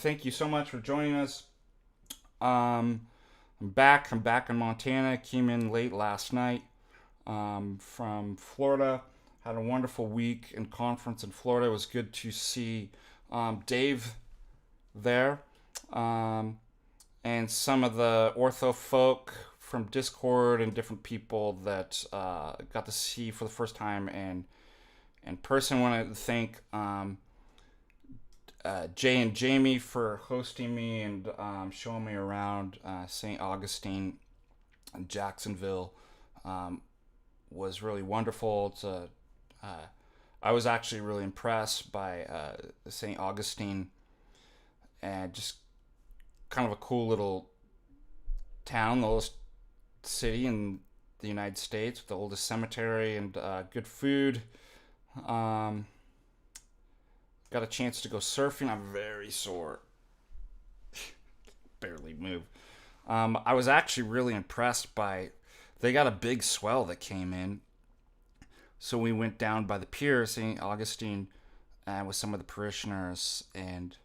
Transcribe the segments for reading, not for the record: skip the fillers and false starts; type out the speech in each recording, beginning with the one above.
Thank you so much for joining us. I'm back. I'm back in Montana. Came in late last night from Florida. Had a wonderful week and conference in Florida. It was good to see Dave there and some of the ortho folk from Discord and different people that got to see for the first time and in person. I want to thank Jay and Jamie for hosting me and showing me around St. Augustine and Jacksonville. Um, was really wonderful. I was actually really impressed by St. Augustine and just kind of a cool little town, the oldest city in the United States with the oldest cemetery and good food. Um, Got a chance to go surfing. I'm very sore. Barely move. I was actually really impressed by. They got a big swell that came in, so we went down by the pier, St. Augustine, with some of the parishioners and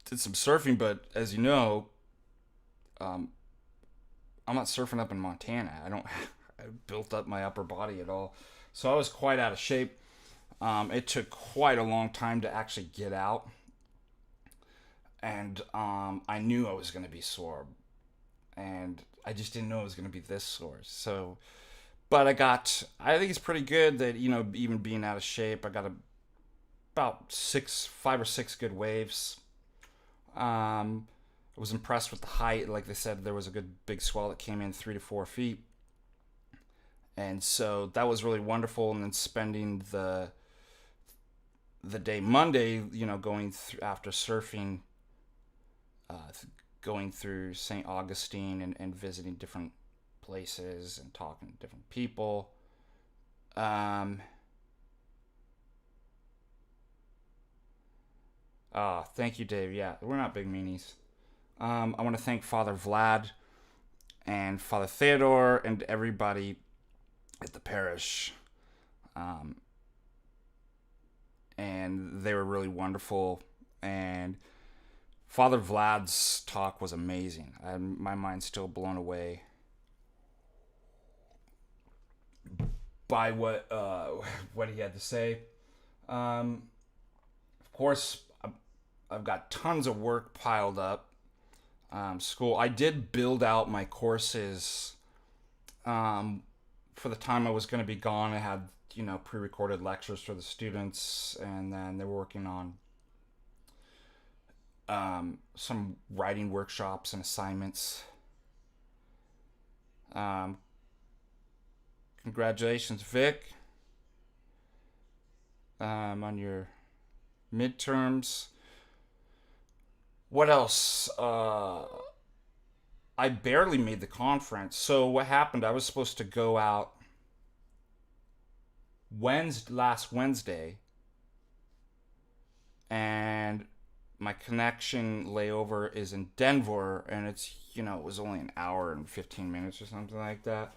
did some surfing. But as you know, um, I'm not surfing up in Montana. I don't. I built up my upper body at all, so I was quite out of shape. It took quite a long time to actually get out, and I knew I was going to be sore, and I just didn't know it was going to be this sore. So, but I think it's pretty good that even being out of shape, I got about 5 or 6 good waves. I was impressed with the height. Like they said, there was a good big swell that came in 3 to 4 feet, and so that was really wonderful. And then spending the day Monday, going through after surfing, going through St. Augustine and visiting different places and talking to different people. Thank you, Dave. Yeah, we're not big meanies. I want to thank Father Vlad and Father Theodore and everybody at the parish. Um, and they were really wonderful. And Father Vlad's talk was amazing. My mind's still blown away by what he had to say. Of course, I've got tons of work piled up. School. I did build out my courses for the time I was going to be gone. I had pre-recorded lectures for the students, and then they were working on some writing workshops and assignments. Um, Congratulations, Vic, on your midterms. What else? I barely made the conference. So what happened? I was supposed to go out last Wednesday, and my connection layover is in Denver, and it was only an hour and 15 minutes or something like that.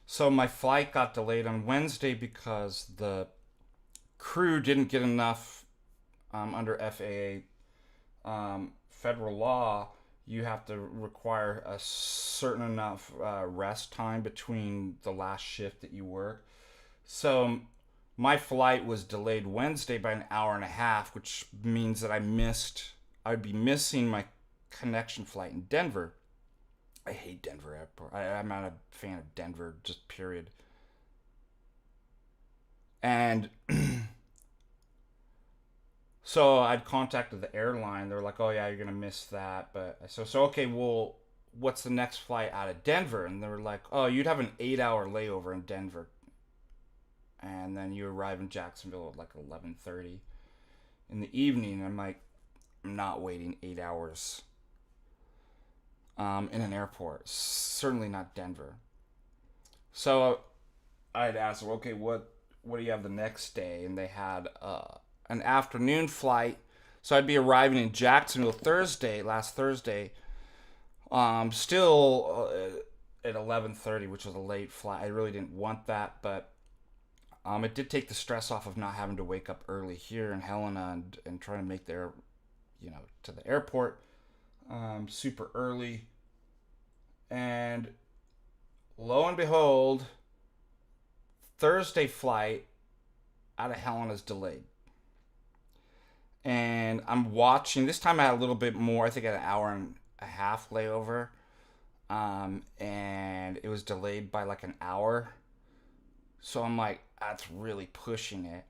So my flight got delayed on Wednesday because the crew didn't get enough under FAA federal law. You have to require a certain enough rest time between the last shift that you work. So my flight was delayed Wednesday by an hour and a half, which means that I'd be missing my connection flight in Denver. I hate Denver airport. I'm not a fan of Denver, just period. And so I'd contacted the airline. They're like, "Oh yeah, you're gonna miss that." But so okay, well, what's the next flight out of Denver? And they were like, "Oh, you'd have an 8-hour layover in Denver, and then you arrive in Jacksonville at like 11:30 in the evening." And I'm like, "I'm not waiting 8 hours in an airport. Certainly not Denver." So I'd asked, well, "Okay, what do you have the next day?" And they had an afternoon flight. So I'd be arriving in Jacksonville last Thursday, still at 11:30, which was a late flight. I really didn't want that, but it did take the stress off of not having to wake up early here in Helena and trying to make to the airport super early. And lo and behold, Thursday flight out of Helena is delayed. And I'm watching. This time I had a little bit more. I think I had an hour and a half layover. And it was delayed by like an hour. So I'm like, that's really pushing it.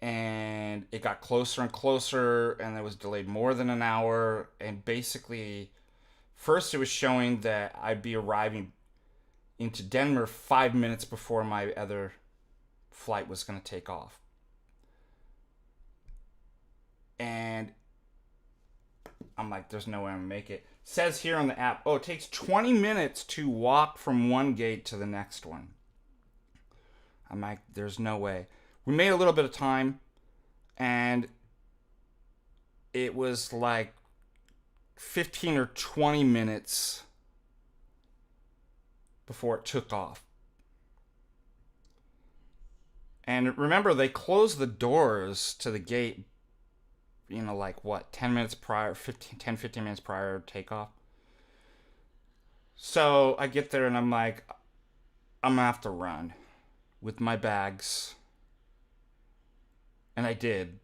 And it got closer and closer, and it was delayed more than an hour. And basically, first it was showing that I'd be arriving into Denver 5 minutes before my other flight was going to take off. And I'm like, there's no way I'm going to make it. Says here on the app, it takes 20 minutes to walk from one gate to the next one. I'm like, there's no way. We made a little bit of time, and it was like 15 or 20 minutes before it took off. And remember, they closed the doors to the gate, 10 minutes prior, 15 minutes prior to takeoff. So I get there and I'm like, I'm gonna have to run with my bags. And I did.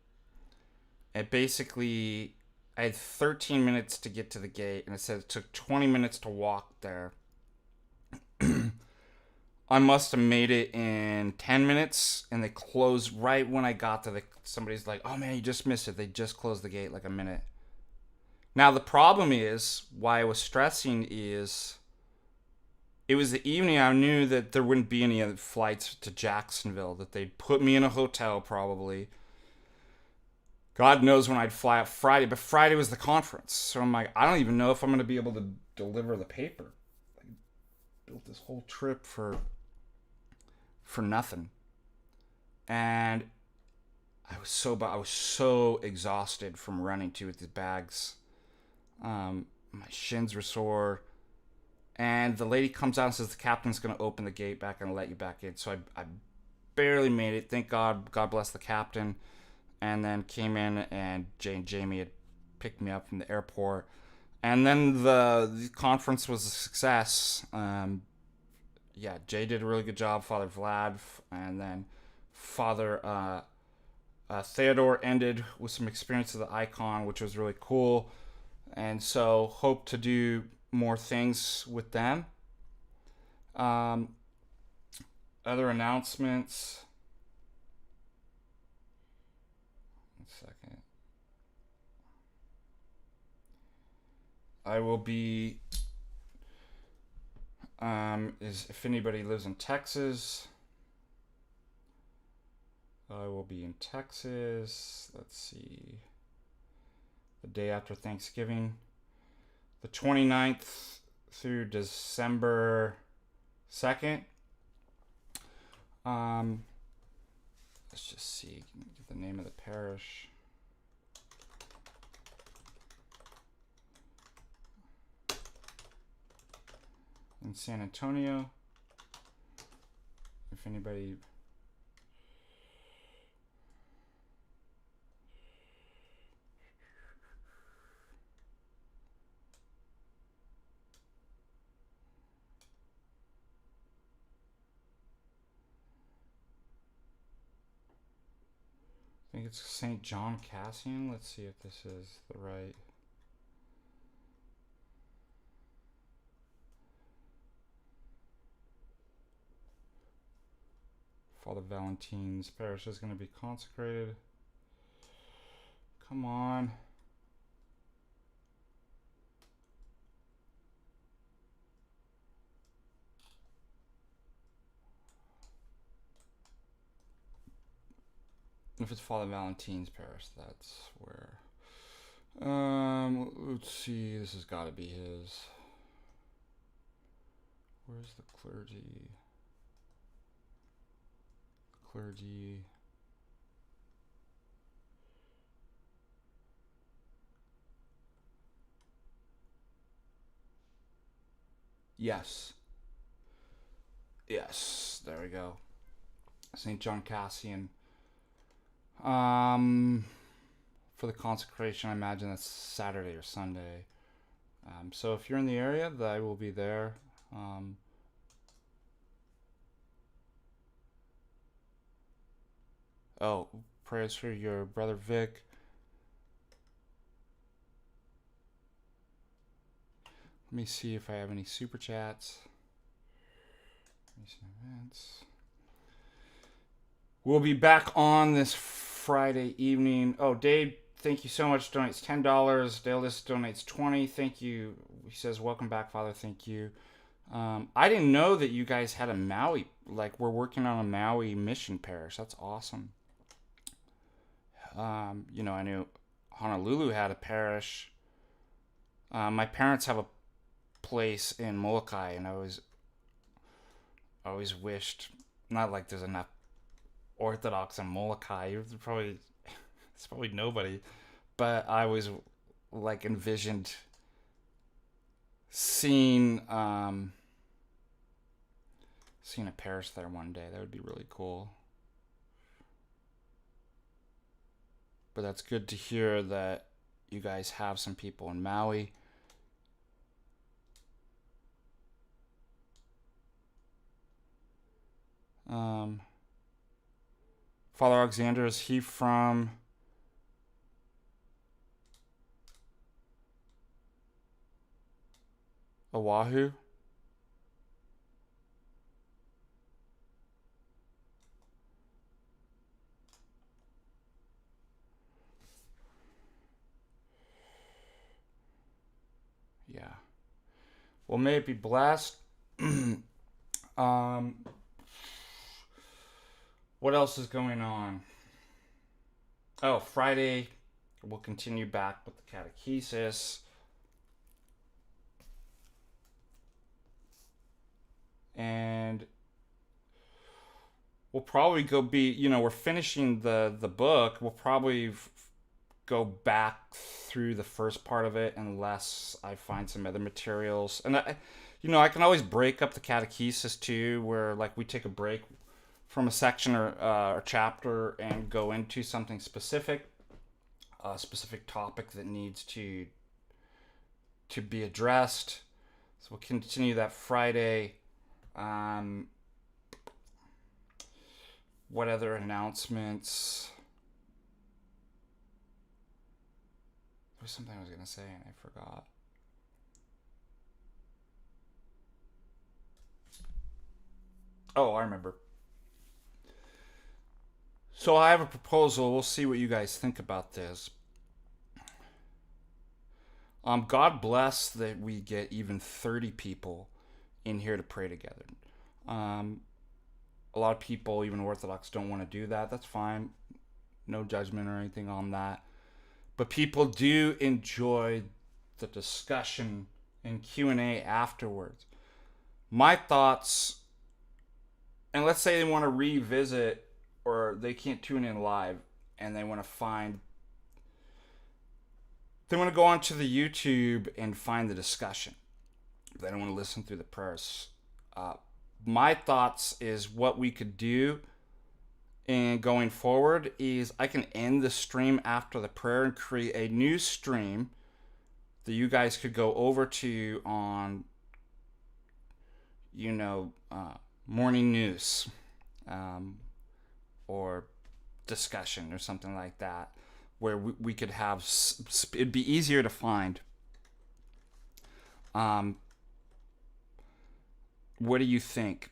And basically, I had 13 minutes to get to the gate, and it said it took 20 minutes to walk there. I must have made it in 10 minutes, and they closed right when I got there. Somebody's like, oh man, you just missed it. They just closed the gate like a minute. Now, the problem is, why I was stressing is, it was the evening. I knew that there wouldn't be any other flights to Jacksonville, that they'd put me in a hotel probably. God knows when I'd fly out Friday, but Friday was the conference. So I'm like, I don't even know if I'm going to be able to deliver the paper. I built this whole trip for nothing. And I was so exhausted from running too with the bags. My shins were sore. And the lady comes out and says the captain's going to open the gate back and let you back in. So I barely made it. Thank God. God bless the captain. And then came in, and Jay and Jamie had picked me up from the airport. And then the conference was a success. Jay did a really good job, Father Vlad. And then Father Theodore ended with some experience of the icon, which was really cool. And so hope to do more things with them. Other announcements. Second. I will be if anybody lives in Texas, I will be in Texas. Let's see. The day after Thanksgiving, the 29th through December 2nd. Let's just see, get the name of the parish. In San Antonio. If anybody... I think it's St. John Cassian. Let's see if this is the right... Father Valentine's parish is going to be consecrated. Come on. If it's Father Valentine's parish, that's where. Let's see. This has got to be his. Where's the clergy? Clergy. Yes. Yes. There we go. St. John Cassian. for the consecration. I imagine that's Saturday or Sunday. So if you're in the area, I will be there. Oh, prayers for your brother Vic. Let me see if I have any super chats. Events. We'll be back on this Friday evening. Oh, Dave, thank you so much. Donates $10. Dalelis donates $20. Thank you. He says, "Welcome back, Father." Thank you. I didn't know that you guys had a Maui. Like, we're working on a Maui mission parish. That's awesome. I knew Honolulu had a parish. My parents have a place in Molokai, and I always wished, not like there's enough Orthodox in Molokai. It's probably nobody, but I always like envisioned seeing a parish there one day. That would be really cool. But that's good to hear that you guys have some people in Maui. Father Alexander, is he from Oahu? Yeah. Well, may it be blessed. What else is going on? Oh, Friday, we'll continue back with the catechesis. And we'll probably we're finishing the book. We'll probably go back through the first part of it unless I find some other materials. And I can always break up the catechesis too, where like we take a break from a section or a chapter and go into something specific, a specific topic that needs to be addressed. So we'll continue that Friday. What other announcements? There was something I was going to say and I forgot. Oh, I remember. So I have a proposal. We'll see what you guys think about this. God bless that we get even 30 people in here to pray together. A lot of people, even Orthodox, don't want to do that. That's fine. No judgment or anything on that. But people do enjoy the discussion and Q&A afterwards. My thoughts, and let's say they want to revisit or they can't tune in live and they want to go onto the YouTube and find the discussion. They don't want to listen through the prayers. My thoughts is what we could do and going forward is I can end the stream after the prayer and create a new stream that you guys could go over to on, morning news, or discussion or something like that, where we could have, it'd be easier to find. What do you think?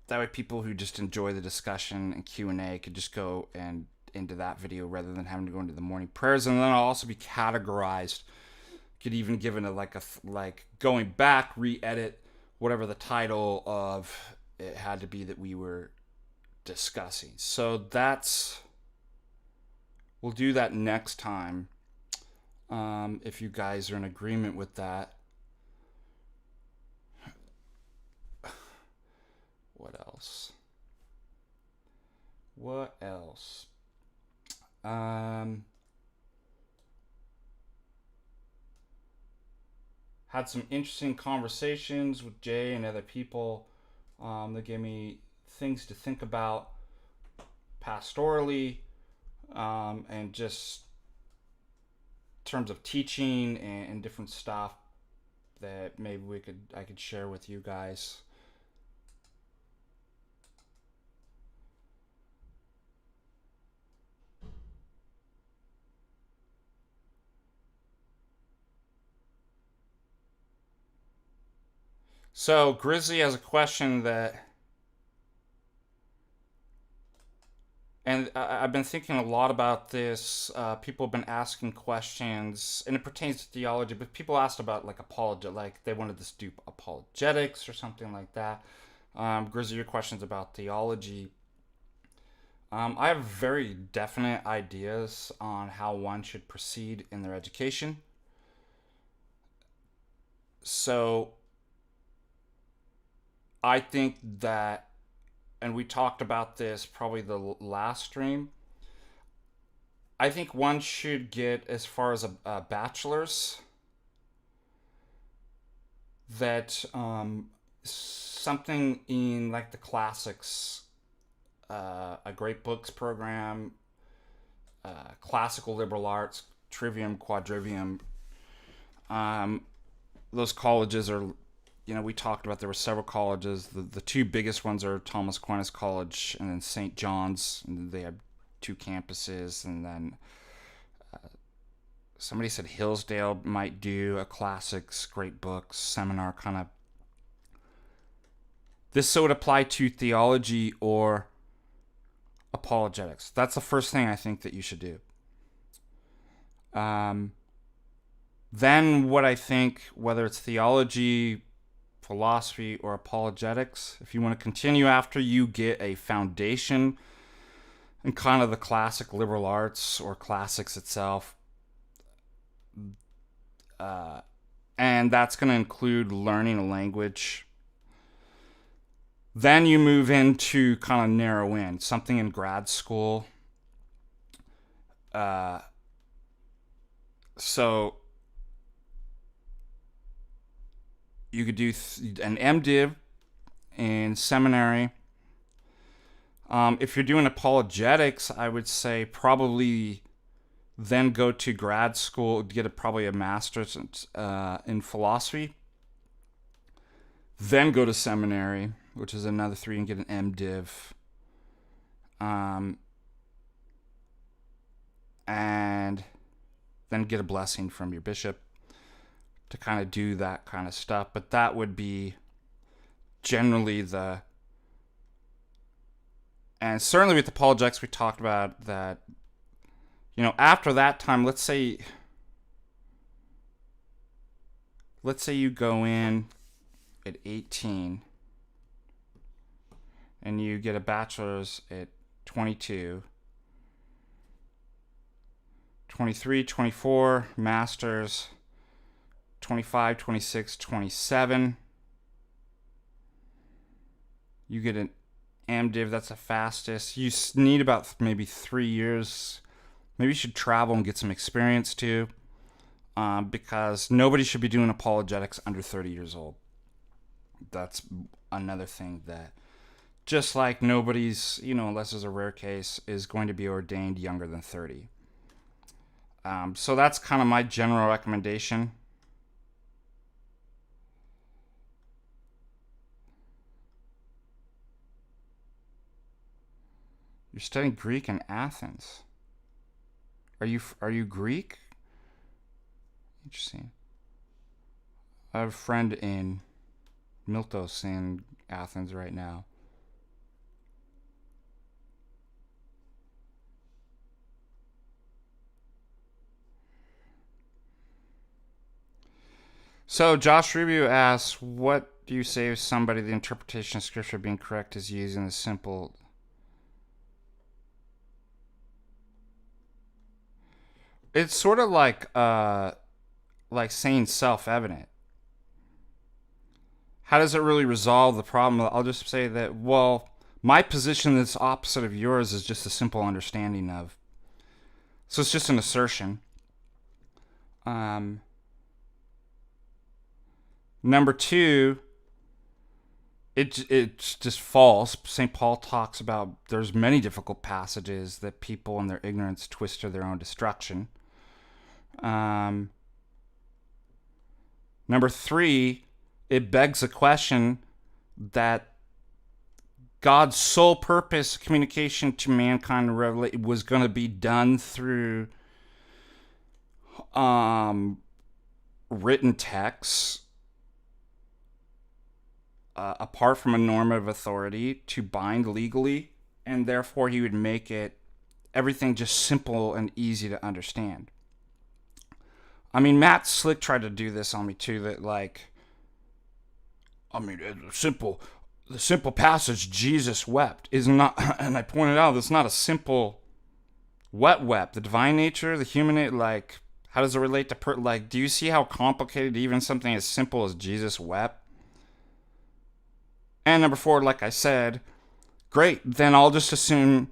That way people who just enjoy the discussion and Q&A could just go and into that video rather than having to go into the morning prayers. And then I'll also be categorized. Could even given like going back, re-edit whatever the title of it had to be that we were discussing. So we'll do that next time. If you guys are in agreement with that. What else? Had some interesting conversations with Jay and other people. They gave me things to think about pastorally. and just in terms of teaching and different stuff that maybe I could share with you guys. So Grizzly has a question that, and I've been thinking a lot about this. People have been asking questions, and it pertains to theology. But people asked about like like they wanted to do apologetics or something like that. Grizzly, your question's about theology. I have very definite ideas on how one should proceed in their education. So I think that, and we talked about this probably the last stream. I think one should get as far as a bachelor's, that something in like the classics, a great books program, classical liberal arts, trivium, quadrivium. Um, those colleges are, we talked about there were several colleges. The two biggest ones are Thomas Aquinas College and then St. John's, and they have two campuses. And then somebody said Hillsdale might do a classics, great books seminar kind of. This would apply to theology or apologetics. That's the first thing I think that you should do. Then what I think, whether it's theology, philosophy, or apologetics, if you want to continue after you get a foundation in kind of the classic liberal arts or classics itself, and that's going to include learning a language, then you move into kind of narrow in something in grad school. So you could do an MDiv in seminary. If you're doing apologetics, I would say probably then go to grad school, get probably a master's in philosophy. Then go to seminary, which is another 3, and get an MDiv. And then get a blessing from your bishop to kind of do that kind of stuff. But that would be generally and certainly with apologetics, we talked about that, after that time, let's say you go in at 18 and you get a bachelor's at 22, 23, 24, master's, 25, 26, 27. You get an MDiv, that's the fastest. You need about maybe 3 years. Maybe you should travel and get some experience too, because nobody should be doing apologetics under 30 years old. That's another thing that, just like nobody's, unless there's a rare case, is going to be ordained younger than 30. So that's kind of my general recommendation. You're studying Greek in Athens. Are you Greek? Interesting. I have a friend in Miltos in Athens right now. So Josh Rubio asks, what do you say if somebody, the interpretation of scripture being correct is using the simple... It's sort of like saying self-evident. How does it really resolve the problem? I'll just say that, well, my position that's opposite of yours is just a simple understanding of. So it's just an assertion. Number 2, it's just false. St. Paul talks about there's many difficult passages that people in their ignorance twist to their own destruction. Number 3, it begs the question that God's sole purpose, communication to mankind, was going to be done through written texts, apart from a normative authority, to bind legally, and therefore he would make it everything just simple and easy to understand. I mean, Matt Slick tried to do this on me too. That the simple passage, Jesus wept, is not, and I pointed out that's not a simple wept. The divine nature, the human nature, how does it relate to do you see how complicated even something as simple as Jesus wept? And number 4, like I said, great. Then I'll just assume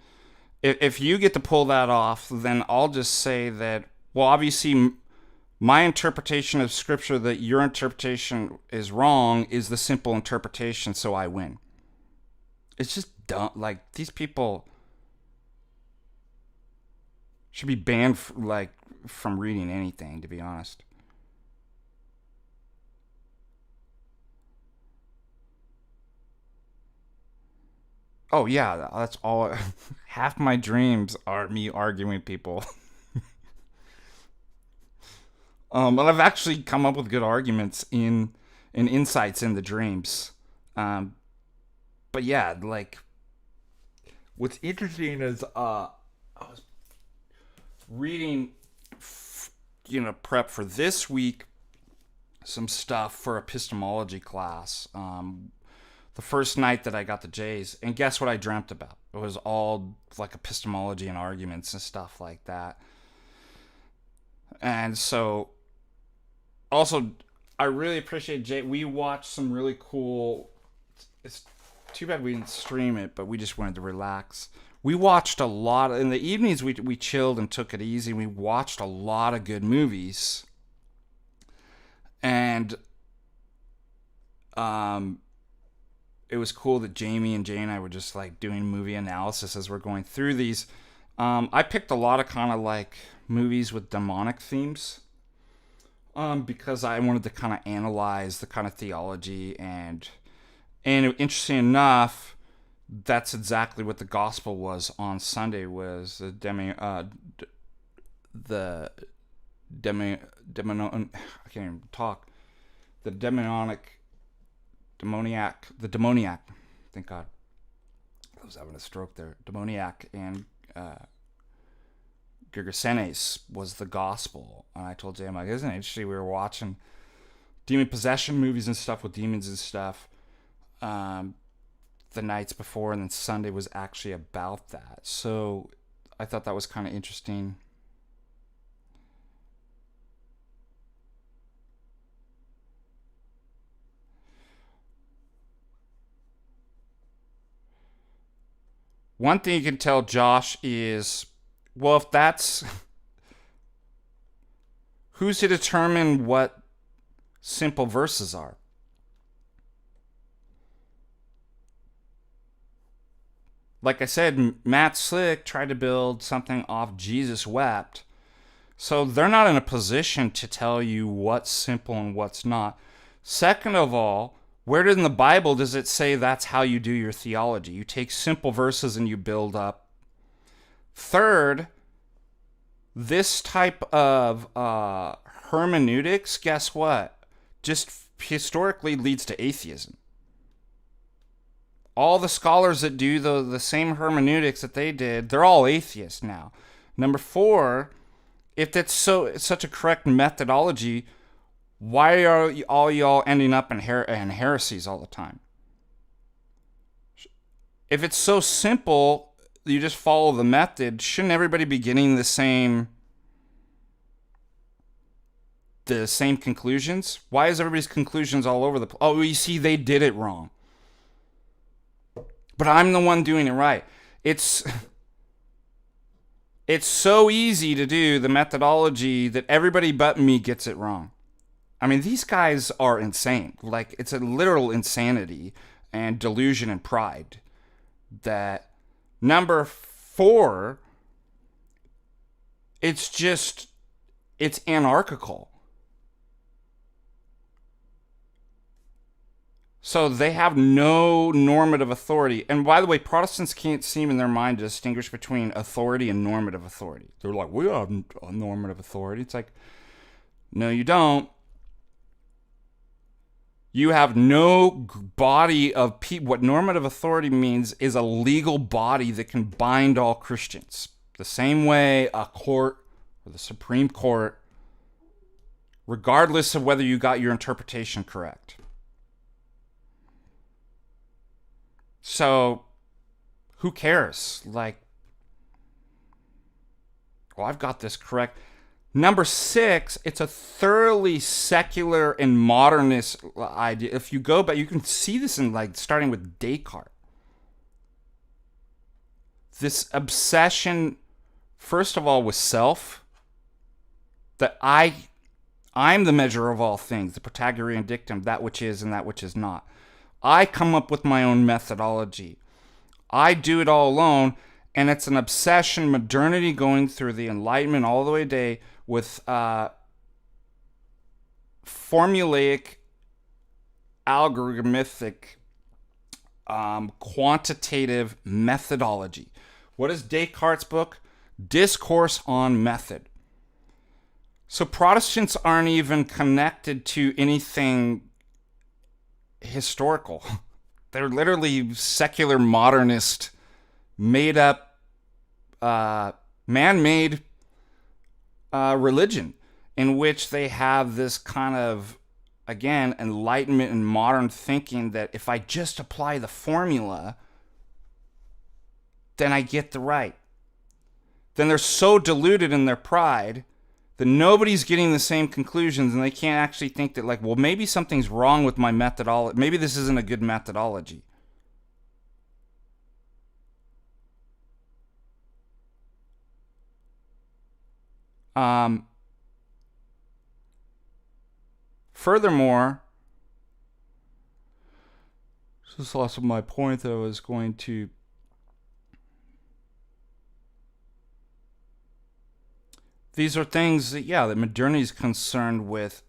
if you get to pull that off, then I'll just say that, well, obviously my interpretation of Scripture, that your interpretation is wrong, is the simple interpretation, so I win. It's just dumb. These people should be banned from reading anything, to be honest. Oh yeah, that's all. Half my dreams are me arguing with people. But I've actually come up with good arguments and insights in the dreams. But yeah, what's interesting is I was reading, prep for this week, some stuff for epistemology class. The first night that I got the J's, and guess what I dreamt about? It was all epistemology and arguments and stuff like that. And so, also, I really appreciate Jay. We watched some really cool. It's too bad we didn't stream it, but we just wanted to relax. We watched a lot in the evenings. We chilled and took it easy. We watched a lot of good movies, and it was cool that Jamie and Jay and I were just doing movie analysis as we're going through these. I picked a lot of kind of movies with demonic themes. Because I wanted to kind of analyze the kind of theology, and interesting enough, that's exactly what the gospel was on Sunday. Was the I can't even talk. The demoniac. Thank God. I was having a stroke there. Demoniac and Gergesenes was the gospel. And I told Jay, I'm isn't it interesting? We were watching demon possession movies and stuff with demons and stuff the nights before, and then Sunday was actually about that. So I thought that was kind of interesting. One thing you can tell Josh is, well, if that's... who's to determine what simple verses are? Like I said, Matt Slick tried to build something off Jesus wept. So they're not in a position to tell you what's simple and what's not. Second of all, where in the Bible does it say that's how you do your theology? You take simple verses and you build up. Third, this type of hermeneutics, guess what? Just historically leads to atheism. All the scholars that do the same hermeneutics that they did, they're all atheists now. Number 4, if that's such a correct methodology, why are all y'all ending up in heresies all the time? If it's so simple, you just follow the method, shouldn't everybody be getting the same conclusions? Why is everybody's conclusions all over the place? Oh, you see, they did it wrong. But I'm the one doing it right. It's so easy to do the methodology that everybody but me gets it wrong. I mean, these guys are insane. Like, it's a literal insanity. and delusion and pride. That number 4, it's anarchical. So they have no normative authority. And by the way, Protestants can't seem in their mind to distinguish between authority and normative authority. They're like, we have a normative authority. It's like, no, you don't. You have no body of people. What normative authority means is a legal body that can bind all Christians. The same way a court or the Supreme Court, regardless of whether you got your interpretation correct. So, who cares? Like, well, I've got this correct. Number 6, it's a thoroughly secular and modernist idea. If you go back, you can see this in, like, starting with Descartes. This obsession, first of all, with self, that I'm the measure of all things, the Pythagorean dictum, that which is and that which is not. I come up with my own methodology. I do it all alone, and it's an obsession, modernity going through the Enlightenment all the way today with formulaic, algorithmic, quantitative methodology. What is Descartes' book? Discourse on Method. So Protestants aren't even connected to anything historical. They're literally secular modernist, made up, man-made religion in which they have this kind of, again, enlightenment and modern thinking that if I just apply the formula, then I get the right. Then they're so deluded in their pride that nobody's getting the same conclusions, and they can't actually think that, like, well, maybe something's wrong with my methodology. Maybe this isn't a good methodology. Furthermore, just lost my point that I was going to. These are things that, that modernity is concerned with.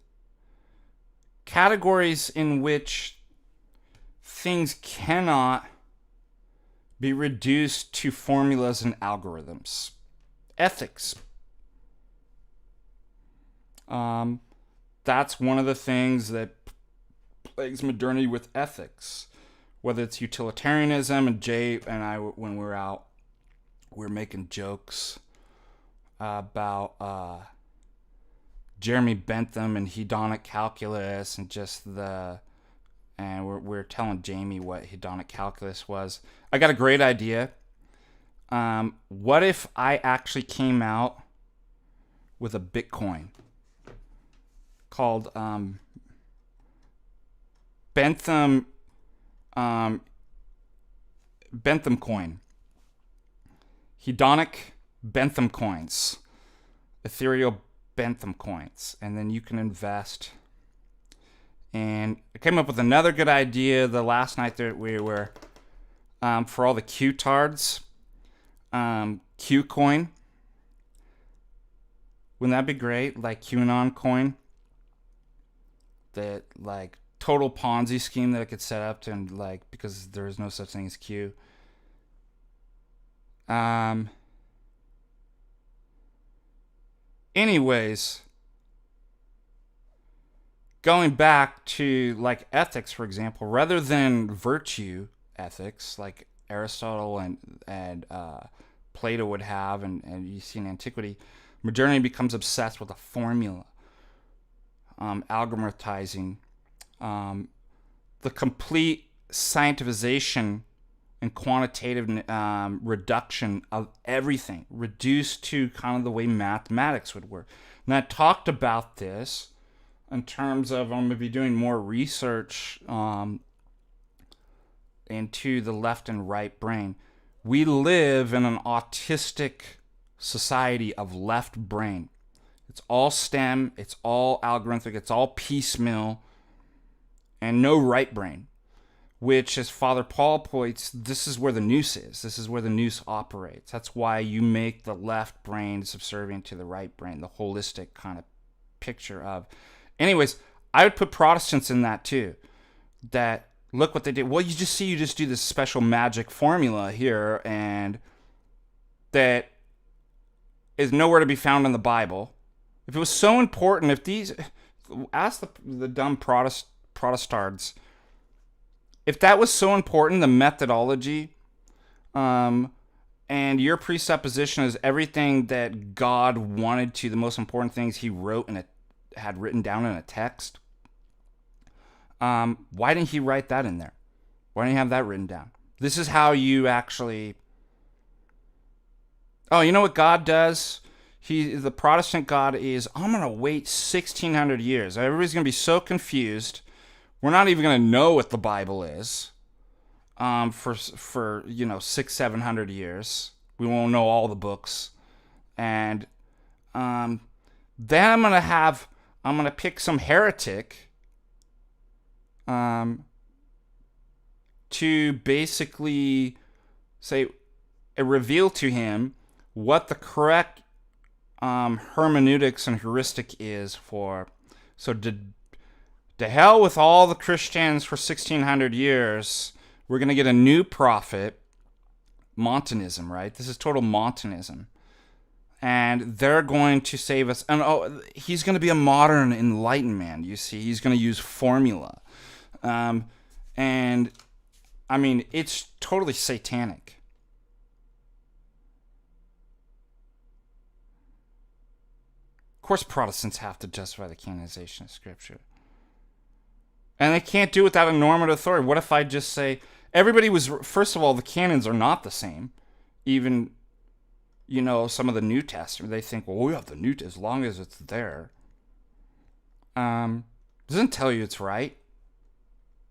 Categories in which things cannot be reduced to formulas and algorithms. Ethics. That's one of the things that plagues modernity with ethics. Whether it's utilitarianism, and Jay and I, when we were out, we were making jokes about Jeremy Bentham and hedonic calculus, and we're telling Jamie what hedonic calculus was. I got a great idea. What if I actually came out with a Bitcoin called Bentham coin, hedonic Bentham coins, ethereal Bentham coins, and then you can invest. And I came up with another good idea the last night that we were for all the Q-tards, Q coin. Wouldn't that be great? Like QAnon coin, that like total Ponzi scheme that I could set up to, and like, because there is no such thing as Q. Anyways, going back to like ethics, for example, rather than virtue ethics like Aristotle and Plato would have, and you see in antiquity, modernity becomes obsessed with a formula, algorithmizing, the complete scientificization and quantitative reduction of everything, reduced to kind of the way mathematics would work. And I talked about this in terms of I'm going to be doing more research into the left and right brain. We live in an autistic society of left brain. It's all STEM, it's all algorithmic, it's all piecemeal, and no right brain. which, as Father Paul points, this is where the nous is. This is where the nous operates. That's why you make the left brain subservient to the right brain, the holistic kind of picture of. Anyways, I would put Protestants in that too. That, look what they did. Well, you just do this special magic formula here, and that is nowhere to be found in the Bible. If it was so important, ask the dumb Protestards, if that was so important, the methodology, and your presupposition is everything that God wanted to, the most important things he had written down in a text, why didn't he write that in there? Why didn't he have that written down? This is how you actually... Oh, you know what God does? The Protestant God is, I'm going to wait 1,600 years. Everybody's going to be so confused. We're not even going to know what the Bible is for 600-700 years. We won't know all the books. And then I'm going to pick some heretic to basically say, reveal to him what the correct hermeneutics and heuristic is for. So to hell with all the Christians for 1,600 years. We're going to get a new prophet. Montanism, right? This is total Montanism. And they're going to save us. And he's going to be a modern enlightened man, you see. He's going to use formula. And, I mean, it's totally satanic. Of course, Protestants have to justify the canonization of Scripture. And they can't do it without a normative authority. What if I just say, first of all, the canons are not the same. Even, some of the New Testament, they think, well, we have the New Testament as long as it's there. Doesn't tell you it's right.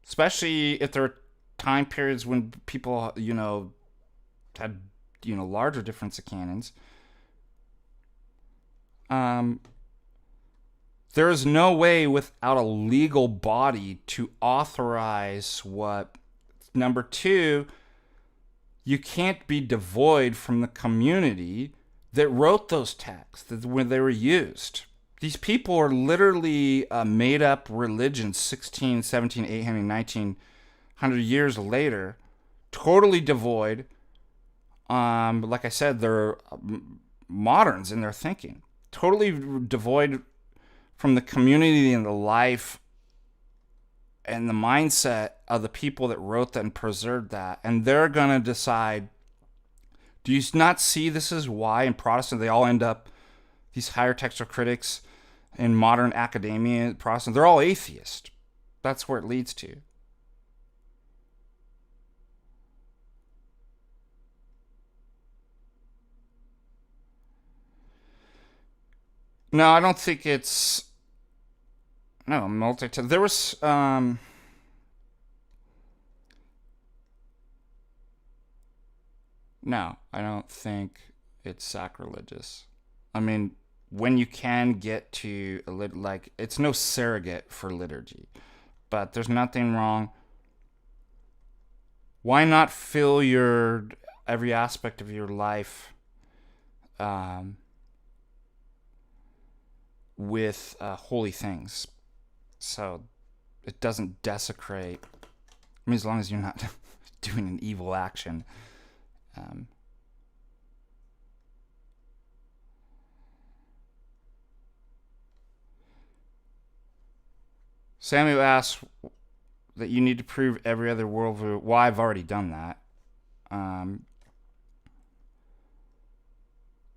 Especially if there are time periods when people, had, larger difference of canons. There is no way without a legal body to authorize what. Number two, you can't be devoid from the community that wrote those texts when they were used. These people are literally made up religions 16, 17, 800, 1900 years later, totally devoid. Like I said, they're moderns in their thinking. Totally devoid from the community and the life and the mindset of the people that wrote that and preserved that. And they're going to decide, do you not see this is why in Protestant they all end up, these higher textual critics in modern academia, Protestant, they're all atheist. That's where it leads to. No, I don't think it's... No, there was... No, I don't think it's sacrilegious. I mean, when you can get to... it's no surrogate for liturgy. But there's nothing wrong. Why not fill every aspect of your life... with holy things, so it doesn't desecrate. I mean, as long as you're not doing an evil action. Samuel asks that you need to prove every other worldview. Well, I've already done that.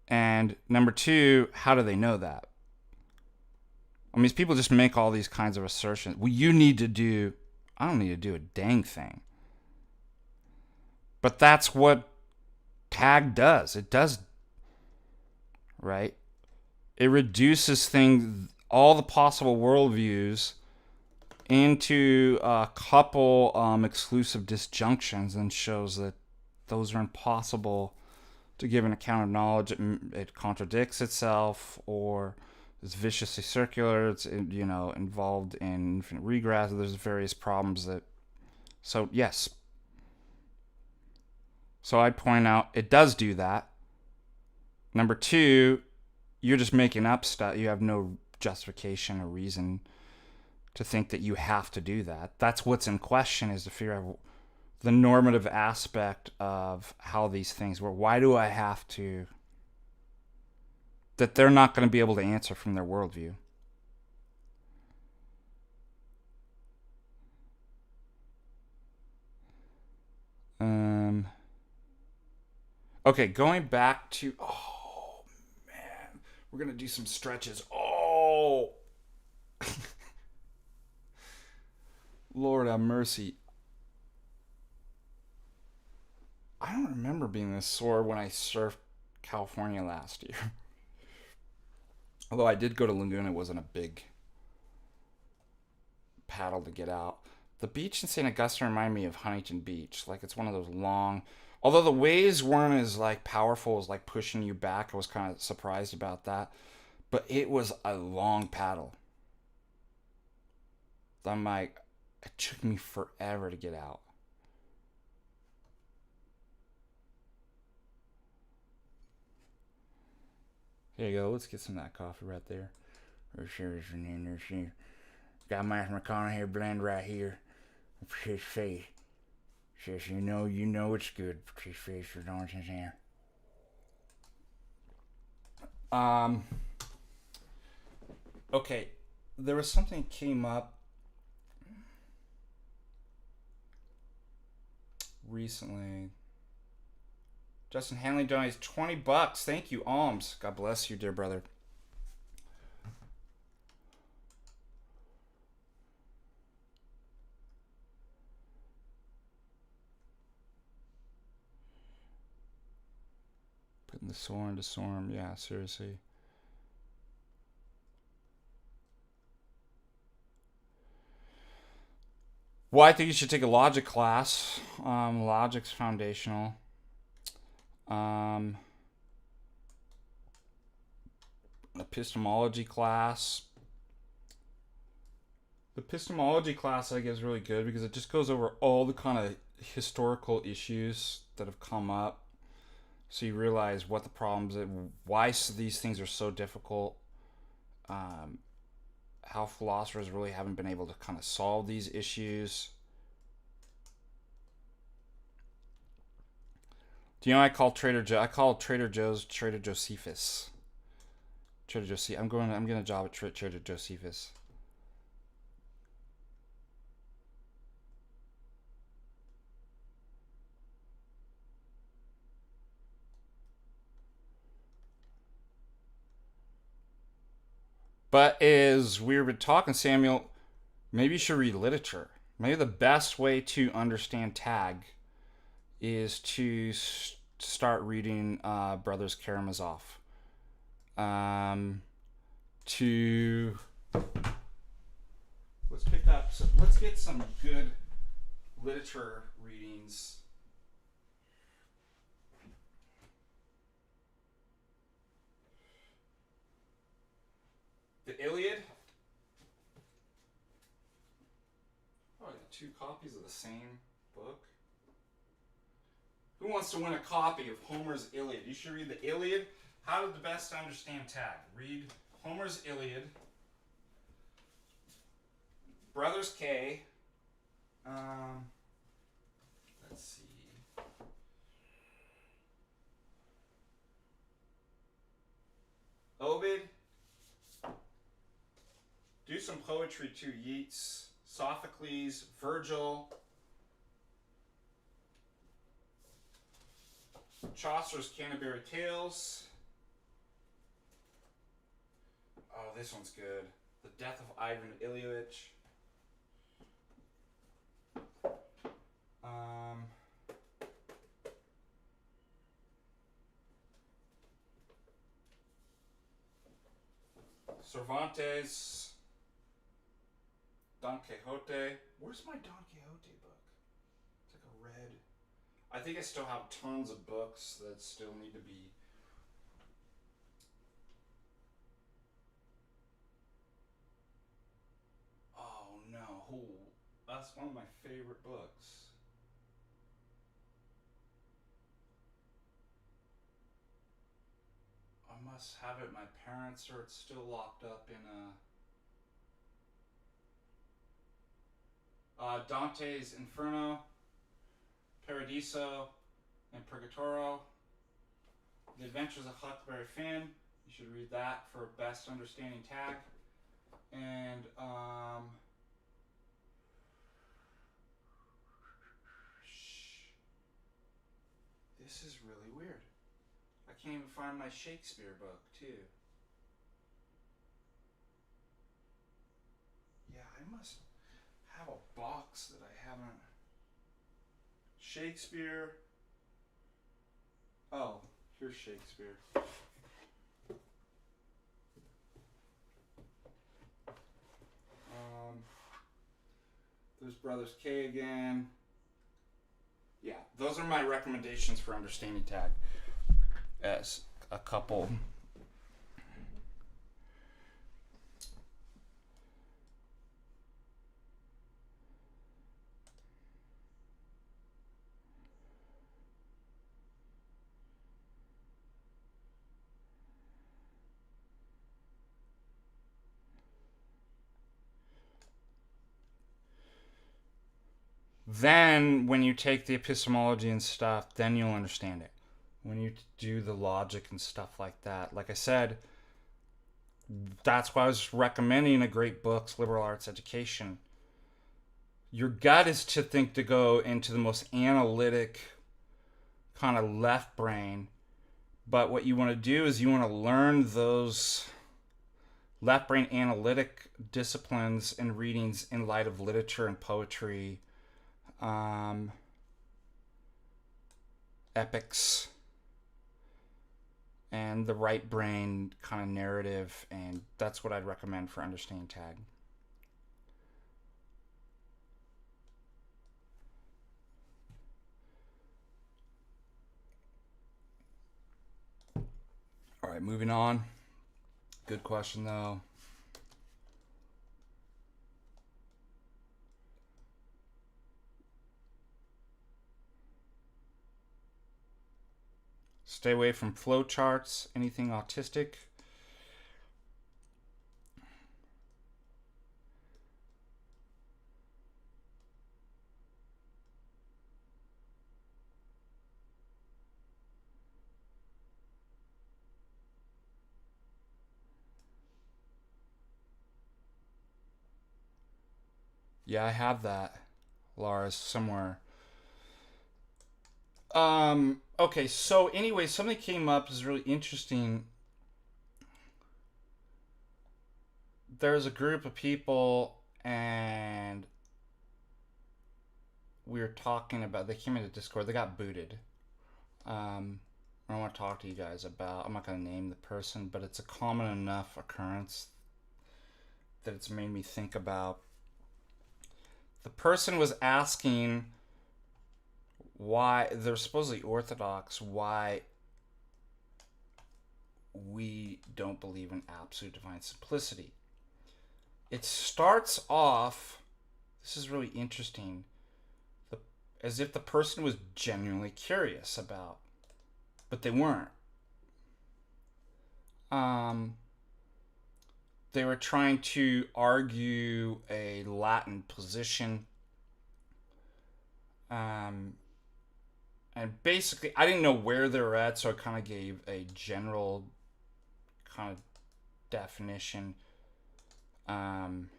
And number two, how do they know that? I mean, people just make all these kinds of assertions. Well, I don't need to do a dang thing. But that's what tag does. It does, right? It reduces all the possible worldviews into a couple exclusive disjunctions and shows that those are impossible to give an account of knowledge. It contradicts itself, or it's viciously circular. It's involved in infinite regress. There's various problems that So, yes. So I'd point out it does do that. Number two, you're just making up stuff. You have no justification or reason to think that you have to do that. That's what's in question, is to figure out the normative aspect of how these things work. Why do I have to? That they're not going to be able to answer from their worldview. Okay, going back to, oh man, we're gonna do some stretches. Oh, Lord have mercy. I don't remember being this sore when I surfed California last year. Although I did go to Laguna, it wasn't a big paddle to get out. The beach in St. Augustine reminded me of Huntington Beach. Like, it's one of those long. Although the waves weren't as like powerful as like pushing you back, I was kind of surprised about that. But it was a long paddle. I'm like, it took me forever to get out. Here you go. Let's get some of that coffee right there. Got Matthew McConaughey blend right here. His face. Says, you know it's good. His face is on his hand. Okay. There was something that came up recently. Justin Hanley donates $20. Thank you, Alms. God bless you, dear brother. Putting the sore into storm. Yeah, seriously. Well, I think you should take a logic class. Logic's foundational. Epistemology class. The epistemology class, I guess, is really good because it just goes over all the kind of historical issues that have come up. So you realize what the problems, why these things are so difficult, how philosophers really haven't been able to kind of solve these issues. Do you know what I call Trader Joe? I call Trader Joe's Trader Josephus. Trader Joseph. I'm getting a job at Trader Josephus. But as we've been talking, Samuel, maybe you should read literature. Maybe the best way to understand Tag is to start reading Brothers Karamazov. To let's pick up. Let's get some good literature readings. The Iliad. Oh, I got 2 copies of the same book. Who wants to win a copy of Homer's Iliad? You should read the Iliad. How to best understand Tag. Read Homer's Iliad. Brothers K. Let's see. Ovid. Do some poetry too. Yeats, Sophocles, Virgil. Chaucer's Canterbury Tales. Oh, this one's good. The Death of Ivan Ilyich. Cervantes. Don Quixote. Where's my Don Quixote book? It's like a red. I think I still have tons of books that still need to be. Oh no. That's one of my favorite books. I must have it. My parents are still locked up in Dante's Inferno, Paradiso, and Purgatorio. The Adventures of Huckleberry Finn. You should read that for best understanding tag. And this is really weird. I can't even find my Shakespeare book too. Yeah, I must have a box that I haven't. Shakespeare. Oh, here's Shakespeare. There's Brothers K again. Yeah, those are my recommendations for understanding tag. As a couple. Then, when you take the epistemology and stuff, then you'll understand it. When you do the logic and stuff like that. Like I said, that's why I was recommending a great book, Liberal Arts Education. Your gut is to think to go into the most analytic kind of left brain. But what you want to do is you want to learn those left brain analytic disciplines and readings in light of literature and poetry, epics, and the right brain kind of narrative, and that's what I'd recommend for understanding tag. All right, moving on. Good question though. Stay away from flowcharts, anything autistic. Yeah, I have that, Lars, somewhere. Okay, so anyway, something came up is really interesting. There's a group of people, and we were talking about, they came into Discord, they got booted. I want to talk to you guys about, I'm not going to name the person, but it's a common enough occurrence that it's made me think about. The person was asking why, they're supposedly Orthodox, why we don't believe in absolute divine simplicity. It starts off, this is really interesting, as if the person was genuinely curious about, but they weren't. They were trying to argue a Latin position. And basically, I didn't know where they were at, so I kind of gave a general kind of definition. One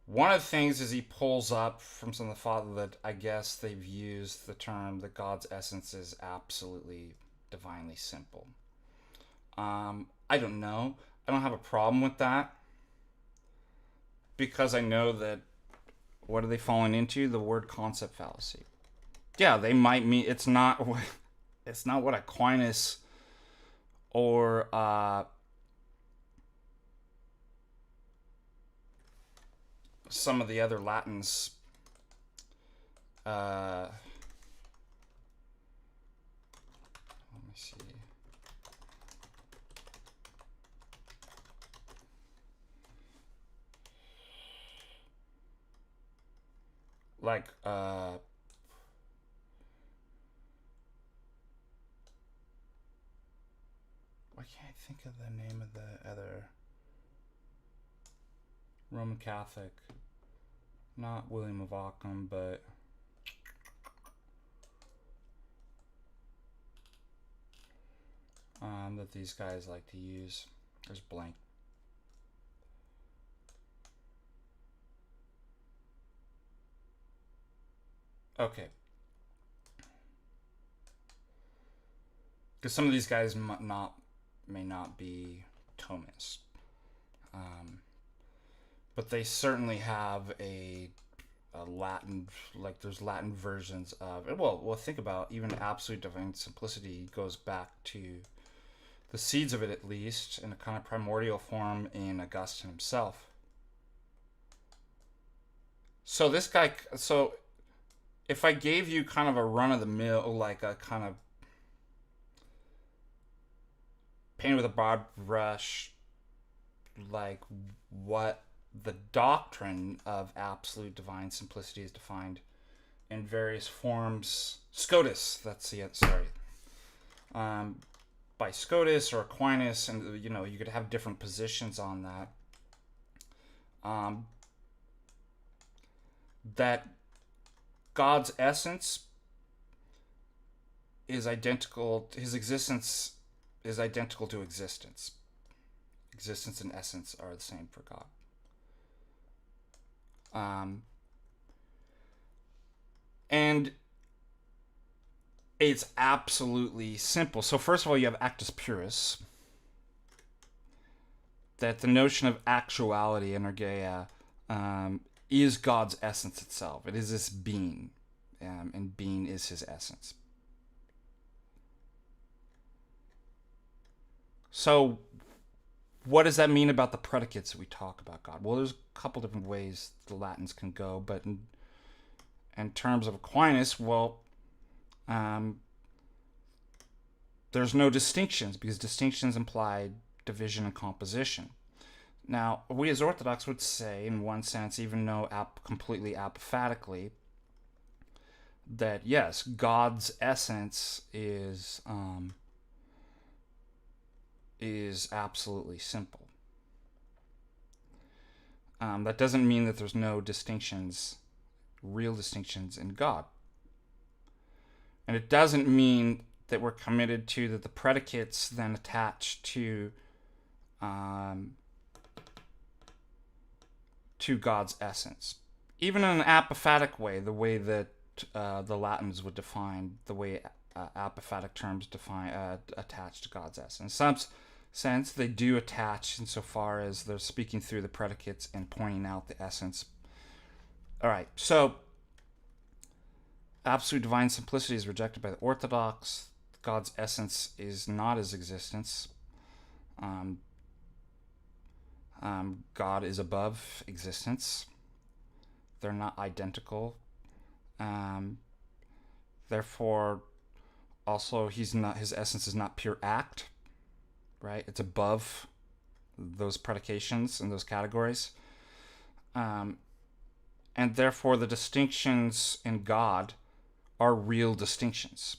of the things is he pulls up from some of the father that I guess they've used the term that God's essence is absolutely divinely simple. I don't know. I don't have a problem with that, because I know that what are they falling into? The word concept fallacy. Yeah, they might mean it's not what Aquinas or some of the other Latins let me see. like why can't I think of the name of the other Roman Catholic? Not William of Ockham, but that these guys like to use. There's blank. Okay. Because some of these guys may not be Thomists. But they certainly have a Latin, like there's Latin versions of it. Well, think about even absolute divine simplicity goes back to the seeds of it, at least, in a kind of primordial form in Augustine himself. So this guy, so if I gave you kind of a run of the mill, like a kind of paint with a broad brush, like what the doctrine of absolute divine simplicity is defined in various forms. Scotus, that's it, sorry. By Scotus or Aquinas, and you could have different positions on that. That God's essence is identical, his existence is identical to existence. Existence and essence are the same for God. And it's absolutely simple. So first of all, you have actus purus, that the notion of actuality, energeia, is God's essence itself. It is this being, and being is his essence. So what does that mean about the predicates that we talk about God? Well, there's a couple different ways the Latins can go, but in terms of Aquinas, well, there's no distinctions, because distinctions imply division and composition. Now, we as Orthodox would say, in one sense, even though completely apophatically, that yes, God's essence is absolutely simple. That doesn't mean that there's no distinctions, real distinctions in God. And it doesn't mean that we're committed to that the predicates then attach to God's essence. Even in an apophatic way, the way that the Latins would define, the way apophatic terms attach to God's essence. In some sense, they do attach insofar as they're speaking through the predicates and pointing out the essence. All right, so absolute divine simplicity is rejected by the Orthodox. God's essence is not his existence. God is above existence. They're not identical. Therefore, also his essence is not pure act, right? It's above those predications and those categories. And therefore the distinctions in God are real distinctions.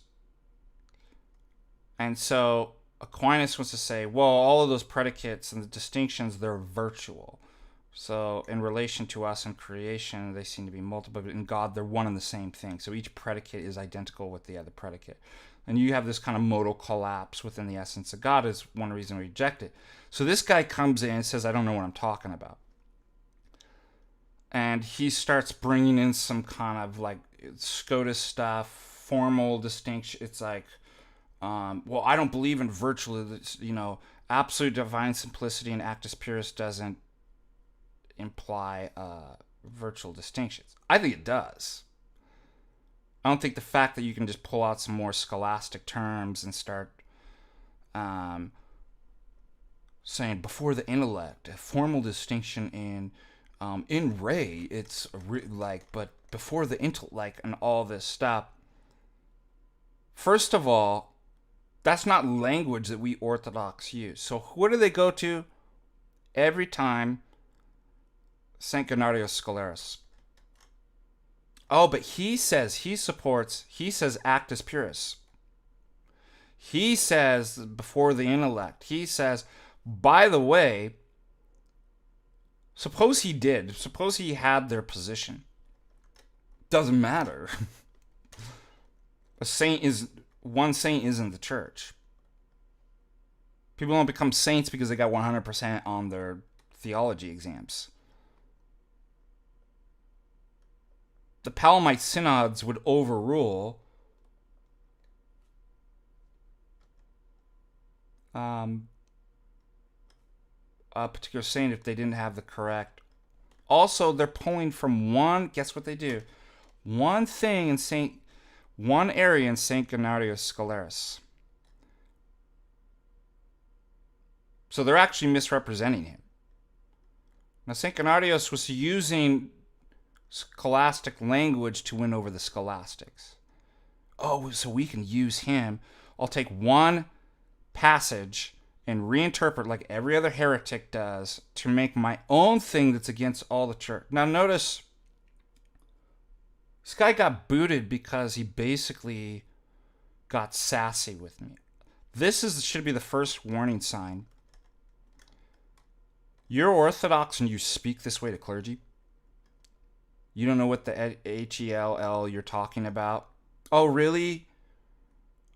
And so Aquinas wants to say, well, all of those predicates and the distinctions, they're virtual. So in relation to us in creation, they seem to be multiple, but in God, they're one and the same thing. So each predicate is identical with the other predicate. And you have this kind of modal collapse within the essence of God is one reason we reject it. So this guy comes in and says, I don't know what I'm talking about. And he starts bringing in some kind of like Scotus stuff, formal distinction. It's like, well, I don't believe in virtual, absolute divine simplicity and actus purus doesn't imply virtual distinctions. I think it does. I don't think the fact that you can just pull out some more scholastic terms and start saying before the intellect, a formal distinction in re, it's but before the intellect and all this stuff. First of all, that's not language that we Orthodox use. So what do they go to every time? St. Gennadios Scholaris. Oh, but he says actus purus. He says before the intellect. He says, by the way, suppose he had their position. Doesn't matter. One saint isn't the church. People don't become saints because they got 100% on their theology exams. The Palamite synods would overrule a particular saint if they didn't have the correct. Also, they're pulling from guess what they do? One area in St. Gennadius Scalaris. So they're actually misrepresenting him. Now, St. Gennadius was using scholastic language to win over the scholastics. Oh, so we can use him. I'll take one passage and reinterpret like every other heretic does to make my own thing that's against all the church. Now notice, this guy got booted because he basically got sassy with me. This should be the first warning sign. You're Orthodox and you speak this way to clergy. You don't know what the HELL you're talking about. Oh, really?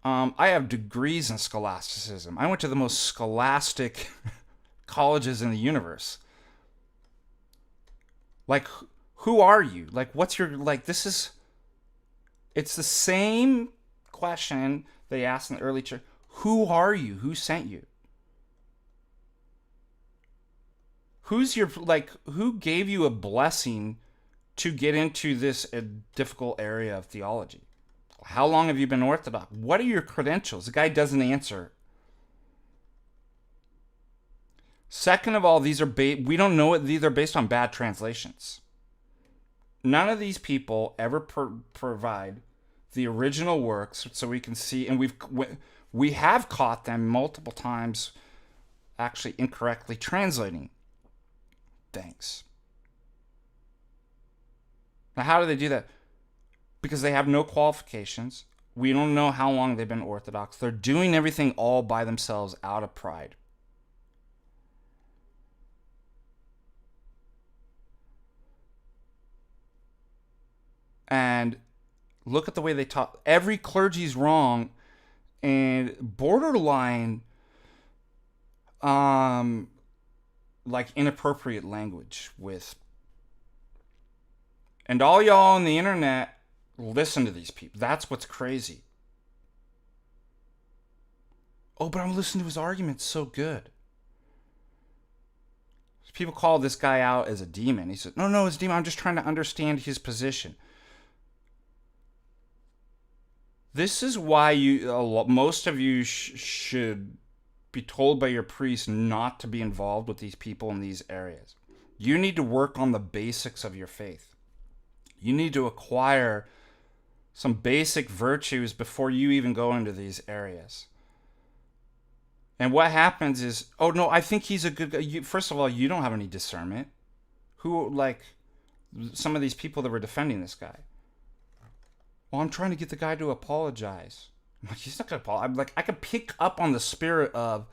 I have degrees in scholasticism. I went to the most scholastic colleges in the universe. Like, who are you? Like, what's your, like, it's the same question they asked in the early church. Who are you? Who sent you? Who gave you a blessing to get into this difficult area of theology? How long have you been Orthodox? What are your credentials? The guy doesn't answer. Second of all, we don't know it. These are based on bad translations. None of these people ever provide the original works so we can see, and we have caught them multiple times actually incorrectly translating things. Now, how do they do that? Because they have no qualifications. We don't know how long they've been Orthodox. They're doing everything all by themselves out of pride. And look at the way they talk. Every clergy's wrong and borderline like inappropriate language with. And all y'all on the internet listen to these people. That's what's crazy. Oh, but I'm listening to his arguments so good. People call this guy out as a demon. He said, no, it's a demon. I'm just trying to understand his position. This is why most of you should be told by your priest not to be involved with these people in these areas. You need to work on the basics of your faith. You need to acquire some basic virtues before you even go into these areas. And what happens is, oh no, I think he's a good guy. First of all, you don't have any discernment. Some of these people that were defending this guy. Well, I'm trying to get the guy to apologize. I'm like, he's not going to apologize. I'm like, I can pick up on the spirit of,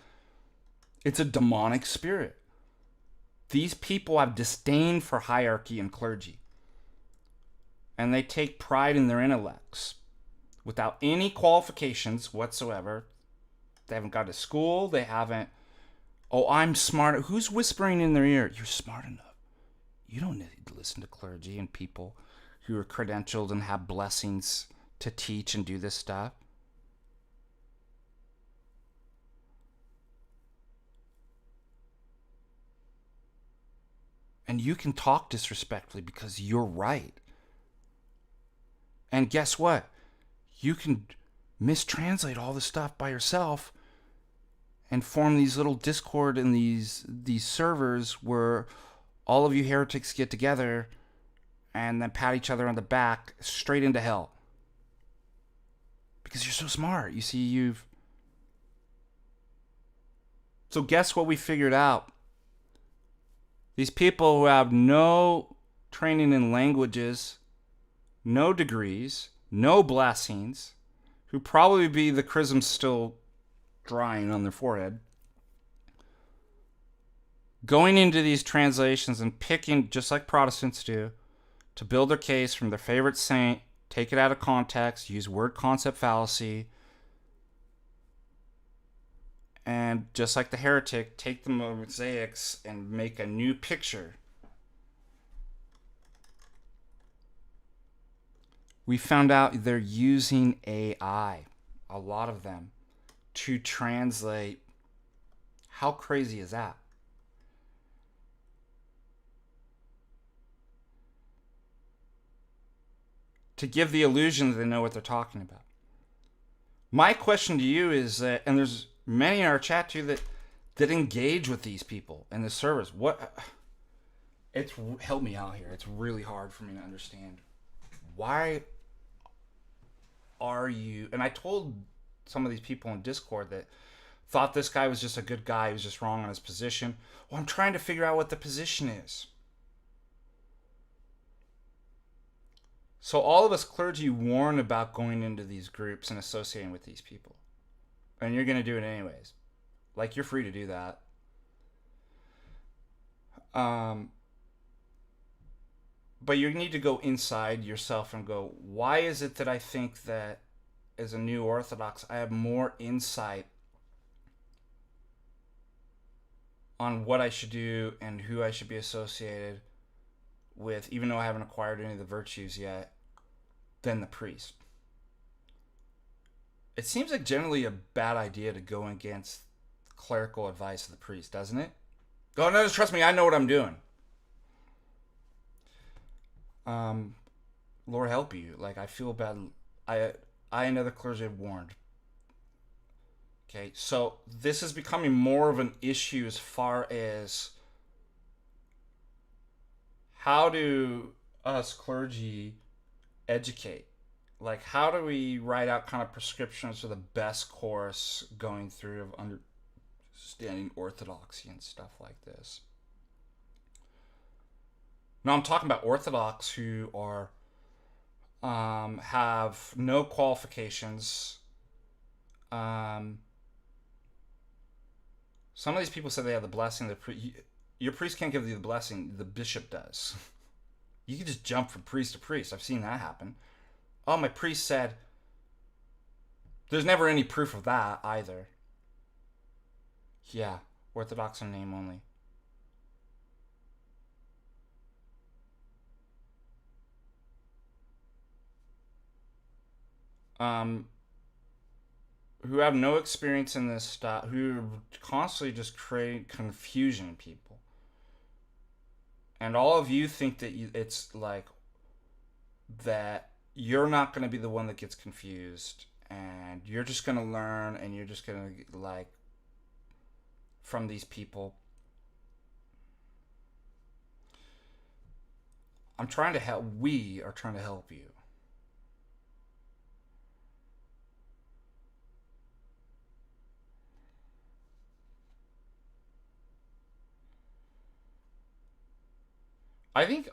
it's a demonic spirit. These people have disdain for hierarchy and clergy. And they take pride in their intellects without any qualifications whatsoever. They haven't gone to school. They haven't, I'm smart. Who's whispering in their ear? You're smart enough. You don't need to listen to clergy and people who are credentialed and have blessings to teach and do this stuff. And you can talk disrespectfully because you're right. And guess what? You can mistranslate all this stuff by yourself and form these little Discord and these servers where all of you heretics get together and then pat each other on the back straight into hell. Because you're so smart. You see, So guess what we figured out? These people who have no training in languages no degrees, no blessings, who probably be the chrisms still drying on their forehead, going into these translations and picking, just like Protestants do, to build their case from their favorite saint, take it out of context, use word concept fallacy, and just like the heretic, take the mosaics and make a new picture. We found out they're using AI, a lot of them, to translate. How crazy is that? To give the illusion that they know what they're talking about. My question to you is that, and there's many in our chat too that engage with these people in the service. It's help me out here. It's really hard for me to understand. Why are you? And I told some of these people in Discord that thought this guy was just a good guy. He was just wrong on his position. Well, I'm trying to figure out what the position is. So all of us clergy warn about going into these groups and associating with these people. And you're going to do it anyways. Like, you're free to do that. But you need to go inside yourself and go, why is it that I think that as a new Orthodox, I have more insight on what I should do and who I should be associated with, even though I haven't acquired any of the virtues yet, than the priest? It seems like generally a bad idea to go against clerical advice of the priest, doesn't it? Oh, no, just trust me, I know what I'm doing. Lord help you. Like, I feel bad. I and other clergy have warned. Okay, so this is becoming more of an issue as far as how do us clergy educate? Like, how do we write out kind of prescriptions for the best course going through of understanding orthodoxy and stuff like this? Now, I'm talking about Orthodox who are have no qualifications. Some of these people said they have the blessing. Your priest can't give you the blessing. The bishop does. You can just jump from priest to priest. I've seen that happen. Oh, my priest said. There's never any proof of that either. Yeah, Orthodox in name only. Who have no experience in this stuff, who constantly just create confusion in people. And all of you think that it's like that you're not going to be the one that gets confused, and you're just going to learn, and you're just going to, like, from these people. I'm trying to help. We are trying to help you. I think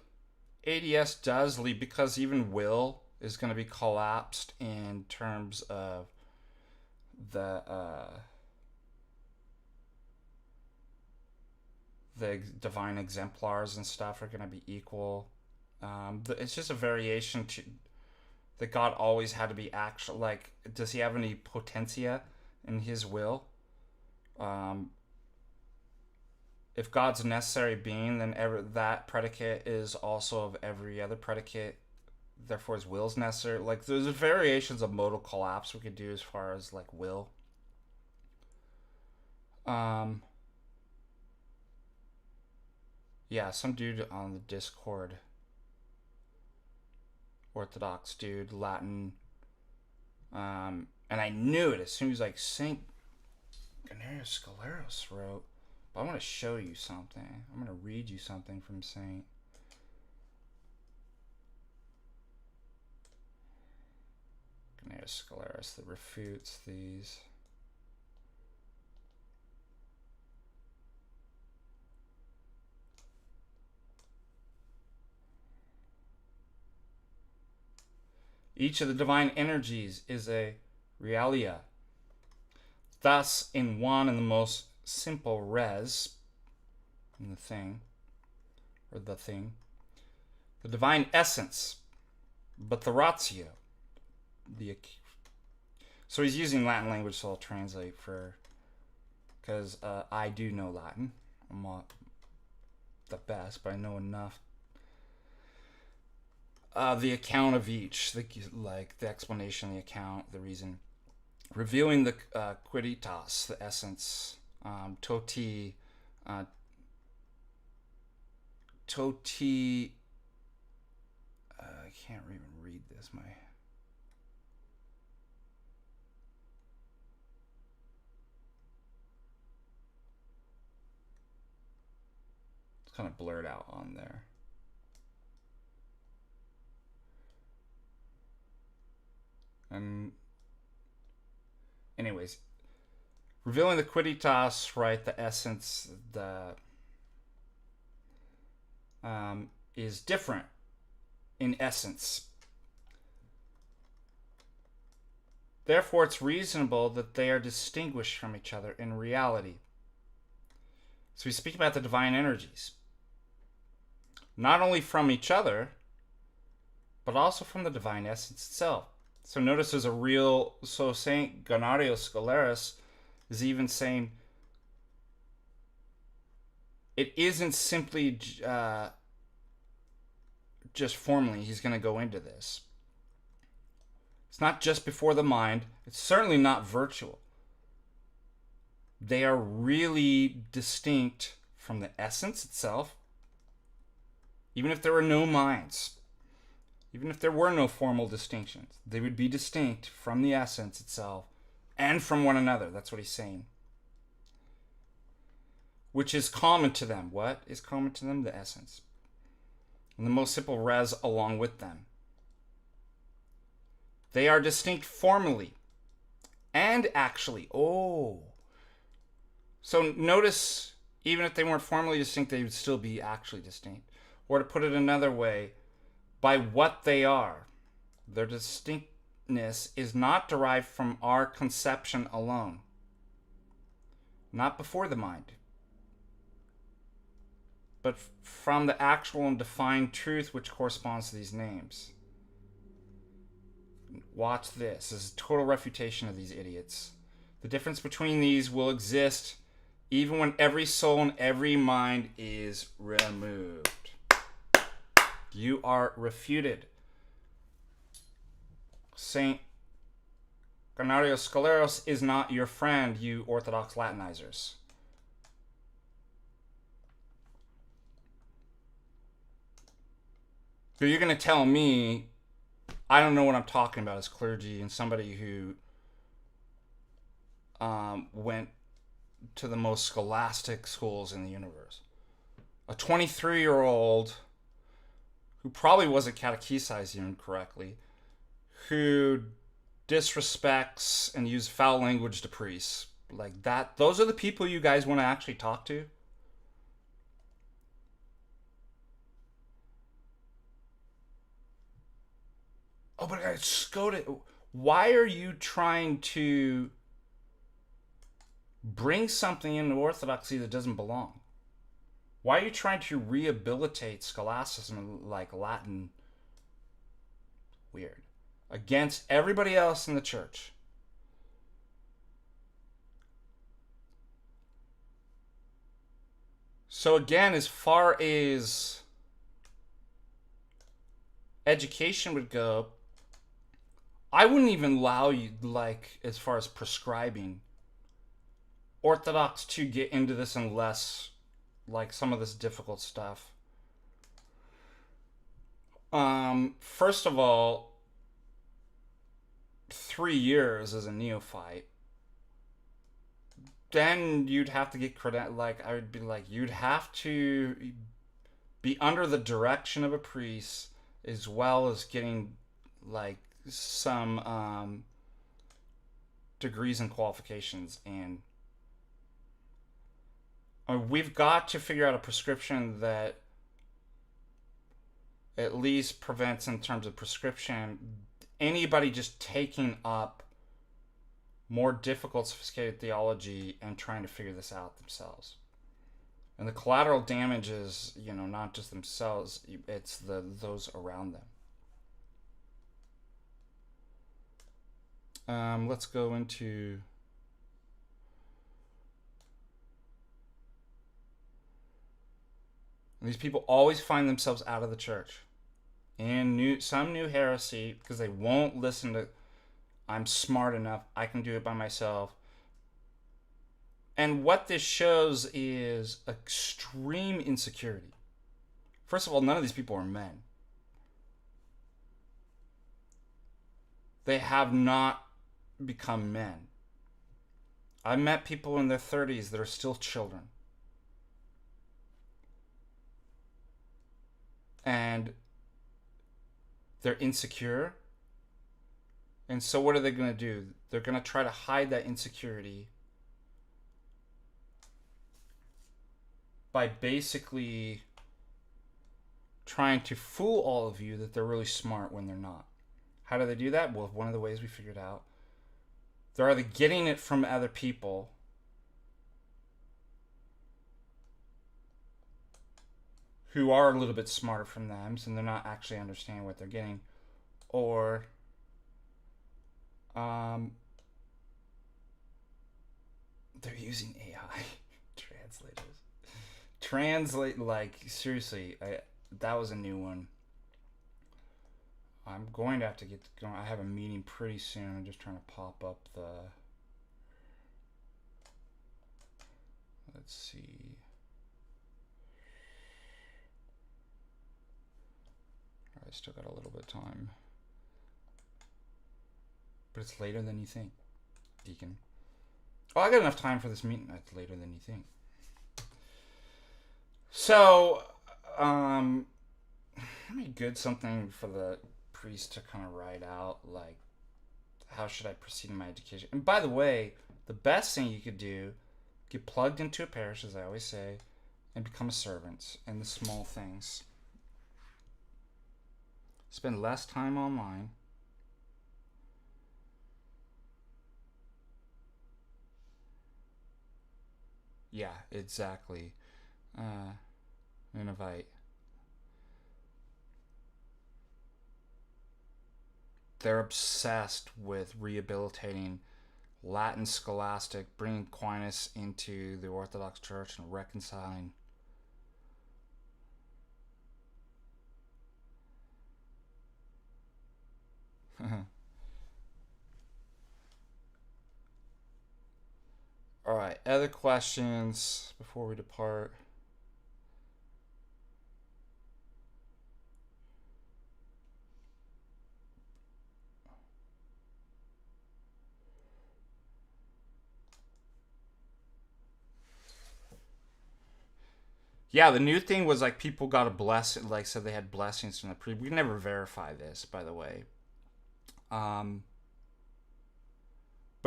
ADS does lead because even will is going to be collapsed in terms of the divine exemplars and stuff are going to be equal. It's just a variation to that God always had to be actual. Like, does he have any potentia in his will? If God's a necessary being, then that predicate is also of every other predicate. Therefore, his will is necessary. Like, there's variations of modal collapse we could do as far as, like, will. Yeah, some dude on the Discord, Orthodox dude, Latin, and I knew it as soon as, like, Saint Ignatius Scaleros wrote. But I want to show you something. I'm going to read you something from Saint Ignatius Scaleros that refutes these. Each of the divine energies is a realia. Thus, in one and the most simple res, in the thing, the divine essence, but the ratio, so he's using Latin language, so I'll translate because I do know Latin. I'm not the best, but I know enough. The account of each, the explanation, the account, the reason. Revealing the quidditas, the essence, toti, I can't even read this. It's kind of blurred out on there. And anyways, revealing the quidditas, right, the essence, is different in essence. Therefore, it's reasonable that they are distinguished from each other in reality. So we speak about the divine energies, not only from each other, but also from the divine essence itself. So notice there's so Saint Gonario Scolaris is even saying it isn't simply just formally. He's going to go into this. It's not just before the mind. It's certainly not virtual. They are really distinct from the essence itself. Even if there were no minds, even if there were no formal distinctions, they would be distinct from the essence itself and from one another. That's what he's saying. Which is common to them. What is common to them? The essence. And the most simple res along with them. They are distinct formally and actually. So notice, even if they weren't formally distinct, they would still be actually distinct. Or to put it another way, by what they are. Their distinctness is not derived from our conception alone. Not before the mind. But from the actual and defined truth which corresponds to these names. Watch this. This is a total refutation of these idiots. The difference between these will exist even when every soul and every mind is removed. You are refuted. Saint Gonario Scolaris is not your friend, you Orthodox Latinizers. So you're going to tell me I don't know what I'm talking about as clergy and somebody who went to the most scholastic schools in the universe. A 23-year-old who probably wasn't catechized even correctly, who disrespects and uses foul language to priests. Like that. Those are the people you guys want to actually talk to? Oh, but why are you trying to bring something into Orthodoxy that doesn't belong? Why are you trying to rehabilitate scholasticism like Latin? Weird. Against everybody else in the church. So again, as far as education would go, I wouldn't even allow you, like, as far as prescribing, Orthodox to get into this unless, like, some of this difficult stuff. First of all, 3 years as a neophyte. Then you'd have to get credit. Like, I would be like, you'd have to be under the direction of a priest, as well as getting, like, some degrees and qualifications. And we've got to figure out a prescription that at least prevents, in terms of prescription, anybody just taking up more difficult, sophisticated theology and trying to figure this out themselves. And the collateral damage is, not just themselves, it's those around them. Let's go into... These people always find themselves out of the church in some new heresy because they won't listen to, I'm smart enough, I can do it by myself. And what this shows is extreme insecurity. First of all, none of these people are men. They have not become men. I met people in their 30s that are still children. And they're insecure. And so what are they going to do? They're going to try to hide that insecurity by basically trying to fool all of you that they're really smart when they're not. How do they do that? Well, one of the ways we figured out, they're either getting it from other people who are a little bit smarter from them, so they're not actually understanding what they're getting, or they're using AI translators. Seriously, that was a new one. I'm going to have to get going. I have a meeting pretty soon. I'm just trying to pop up the... Let's see. I still got a little bit of time. But it's later than you think, Deacon. Oh, I got enough time for this meeting. It's later than you think. So, something for the priest to kind of write out, like, how should I proceed in my education? And by the way, the best thing you could do, get plugged into a parish, as I always say, and become a servant in the small things. Spend less time online. Yeah, exactly. Invite. They're obsessed with rehabilitating Latin scholastic, bringing Aquinas into the Orthodox Church and reconciling. All right, other questions before we depart? Yeah, the new thing was like people got a blessing, like said they had blessings from the priest. We can never verify this, by the way. But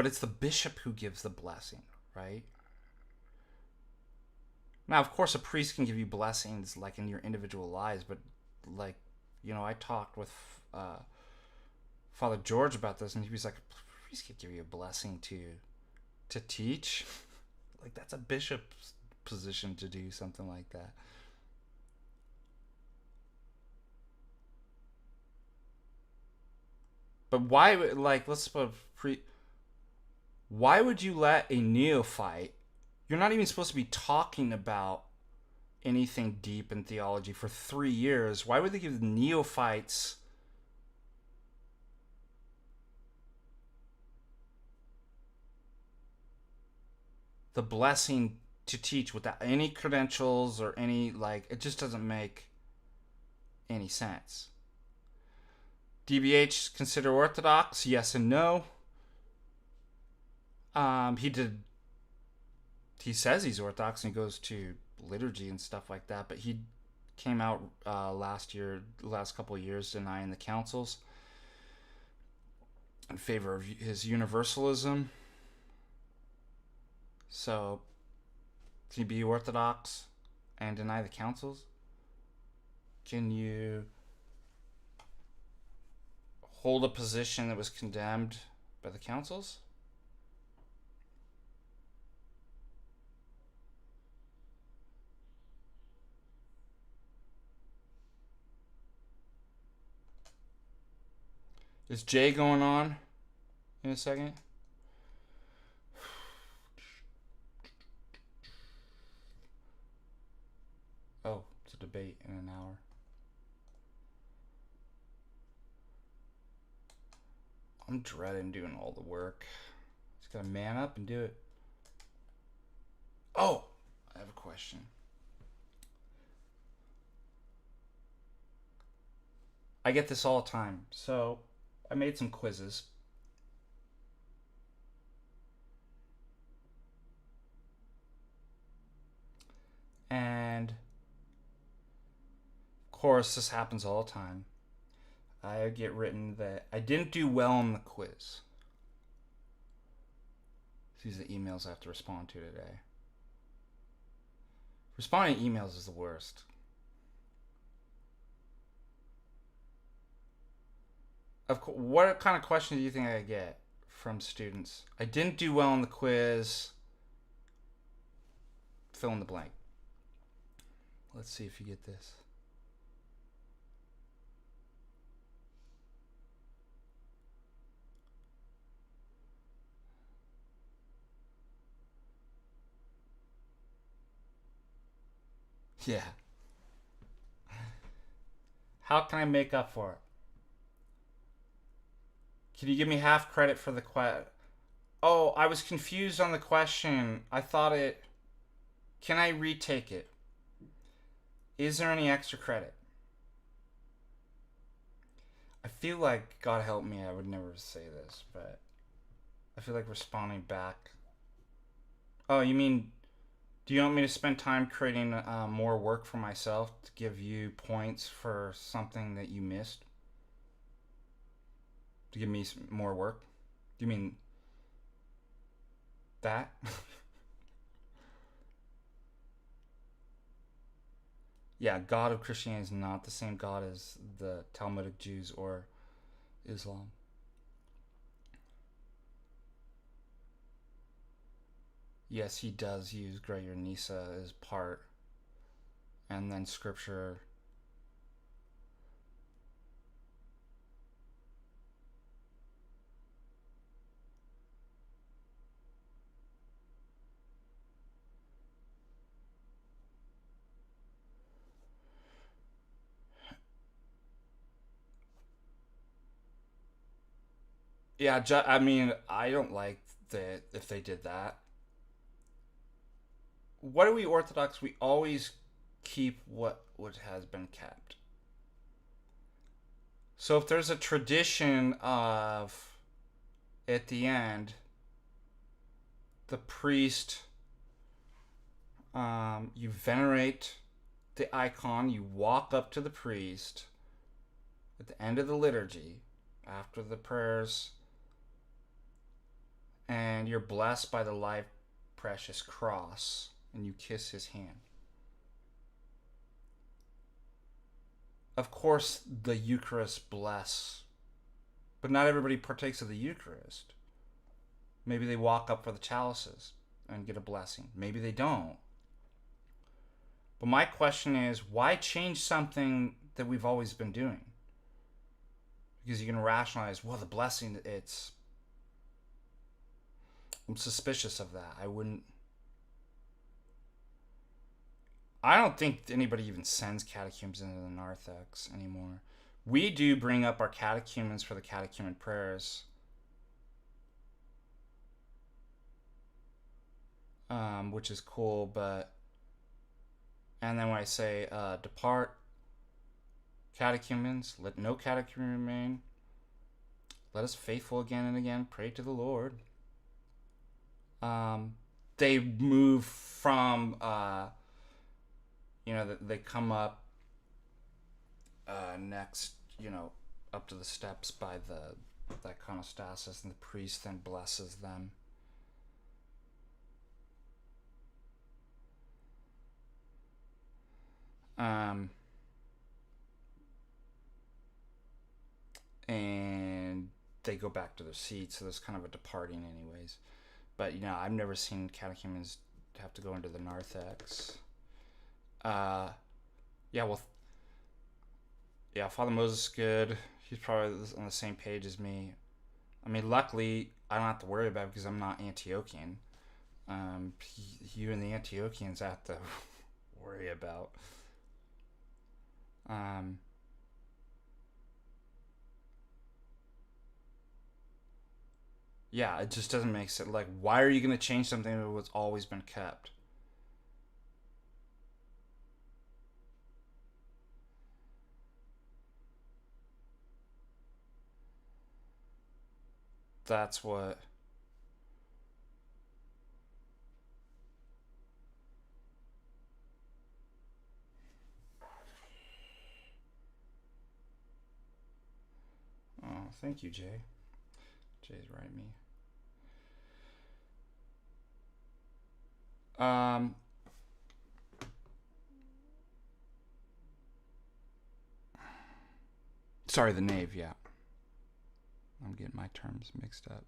it's the bishop who gives the blessing, right? Now, of course, a priest can give you blessings like in your individual lives, but like, I talked with Father George about this, and he was like, a priest could give you a blessing to teach. Like, that's a bishop's position to do something like that. But why, like, let's suppose why would you let a neophyte? You're not even supposed to be talking about anything deep in theology for 3 years. Why would they give the neophytes the blessing to teach without any credentials or any, like, it just doesn't make any sense. DBH consider Orthodox? Yes and no. He says he's Orthodox and he goes to liturgy and stuff like that, but he came out last couple of years denying the councils in favor of his universalism. So, can you be Orthodox and deny the councils? Can you hold a position that was condemned by the councils? Is Jay going on in a second? Oh, it's a debate in an hour. I'm dreading doing all the work. Just gotta man up and do it. Oh, I have a question. I get this all the time. So, I made some quizzes. And, of course, this happens all the time. I get written that I didn't do well on the quiz. These are the emails I have to respond to today. Responding to emails is the worst. Of course, what kind of questions do you think I get from students? I didn't do well on the quiz. Fill in the blank. Let's see if you get this. Yeah. How can I make up for it? Can you give me half credit for the question? Oh, I was confused on the question. I thought it... Can I retake it? Is there any extra credit? I feel like, God help me, I would never say this, but I feel like responding back. Oh, you mean, do you want me to spend time creating more work for myself to give you points for something that you missed? To give me more work? Do you mean that? Yeah, God of Christianity is not the same God as the Talmudic Jews or Islam. Yes, he does use Greater Nisa as part, and then Scripture. Yeah, I mean, I don't like that if they did that. What are we Orthodox? We always keep what has been kept. So if there's a tradition of at the end, the priest, you venerate the icon, you walk up to the priest at the end of the liturgy after the prayers, and you're blessed by the life precious cross, and you kiss his hand. Of course, the Eucharist bless, but not everybody partakes of the Eucharist. Maybe they walk up for the chalices and get a blessing. Maybe they don't. But my question is, why change something that we've always been doing? Because you can rationalize, well, the blessing, I'm suspicious of that. I don't think anybody even sends catechumens into the narthex anymore. We do bring up our catechumens for the catechumen prayers. Which is cool, but... And then when I say, depart, catechumens, let no catechumen remain. Let us faithful again and again pray to the Lord. They move from, they come up next, up to the steps by the iconostasis, and the priest then blesses them. And they go back to their seats, so there's kind of a departing anyways. But, I've never seen catechumens have to go into the narthex. Yeah, well, yeah, Father Moses is good. He's probably on the same page as me. I mean, luckily, I don't have to worry about it because I'm not Antiochian. You and the Antiochians have to worry about. Yeah, it just doesn't make sense. Like, why are you going to change something that was always been kept? That's what. Oh, thank you, Jay. Jay's right me. Sorry, the knave, yeah. I'm getting my terms mixed up.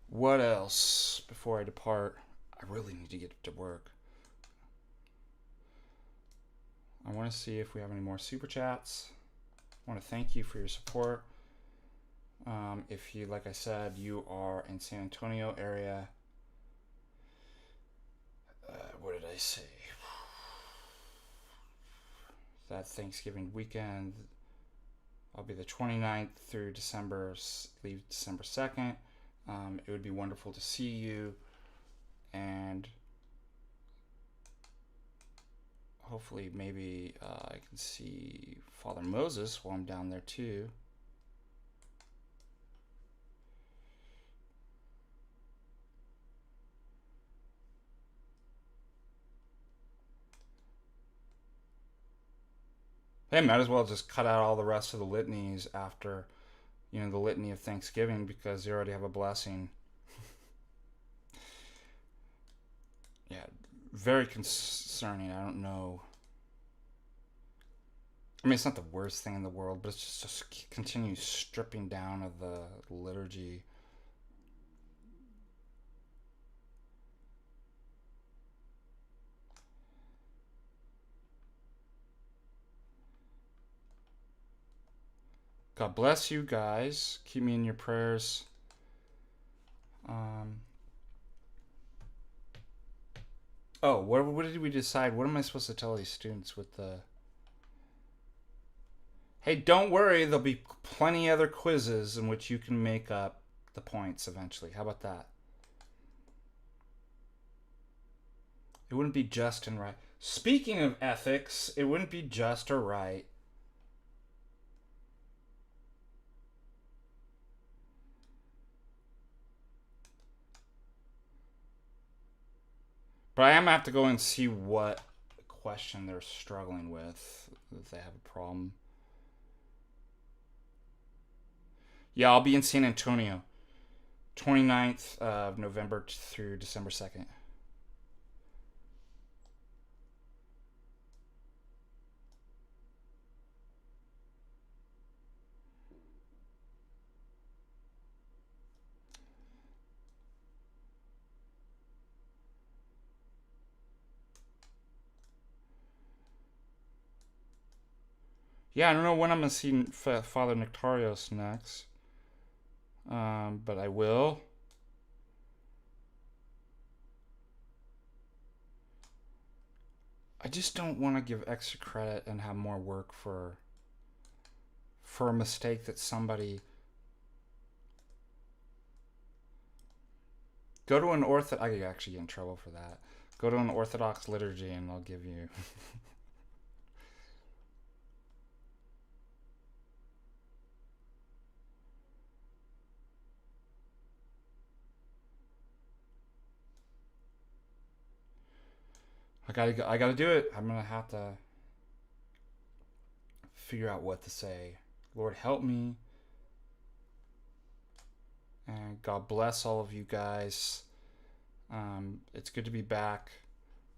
What else before I depart? I really need to get to work. I want to see if we have any more super chats. I want to thank you for your support. If you, like I said, you are in San Antonio area, what did I say? That Thanksgiving weekend, I'll be the 29th through December, leave December 2nd. It would be wonderful to see you, and hopefully maybe I can see Father Moses while I'm down there too. They might as well just cut out all the rest of the litanies after, the litany of Thanksgiving, because they already have a blessing. Yeah, very concerning. I don't know. I mean, it's not the worst thing in the world, but it's just continue stripping down of the liturgy. God bless you guys. Keep me in your prayers. What did we decide? What am I supposed to tell these students with the... Hey, don't worry. There'll be plenty other quizzes in which you can make up the points eventually. How about that? It wouldn't be just and right. Speaking of ethics, it wouldn't be just or right. But I am going to have to go and see what question they're struggling with, if they have a problem. Yeah, I'll be in San Antonio, 29th of November through December 2nd. Yeah, I don't know when I'm going to see Father Nectarios next. But I will. I just don't want to give extra credit and have more work for a mistake that somebody... Go to an Orthodox... I could actually get in trouble for that. Go to an Orthodox liturgy and I'll give you... I gotta do it. I'm gonna have to figure out what to say. Lord, help me. And God bless all of you guys. It's good to be back.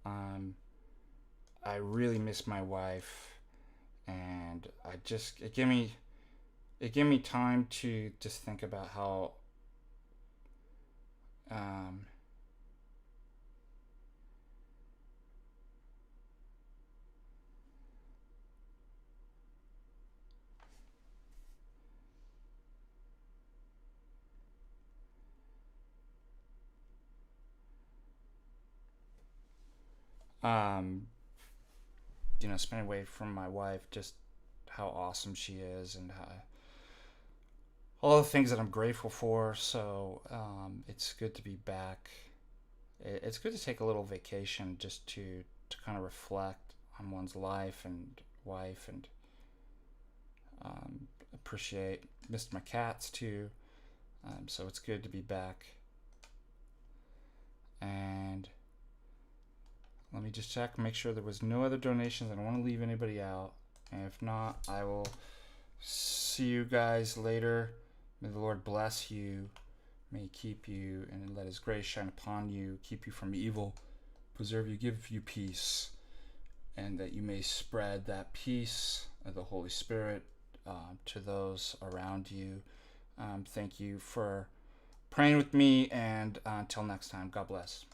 I really miss my wife. and it gave me time to just think about how um, um, spending away from my wife, just how awesome she is, and how, all the things that I'm grateful for. So it's good to be back. It's good to take a little vacation just to kind of reflect on one's life and wife, and appreciate. Missed my cats too. So it's good to be back. And let me just check, make sure there was no other donations. I don't want to leave anybody out. And if not, I will see you guys later. May the Lord bless you. May He keep you and let His grace shine upon you, keep you from evil, preserve you, give you peace, and that you may spread that peace of the Holy Spirit to those around you. Thank you for praying with me, and until next time, God bless.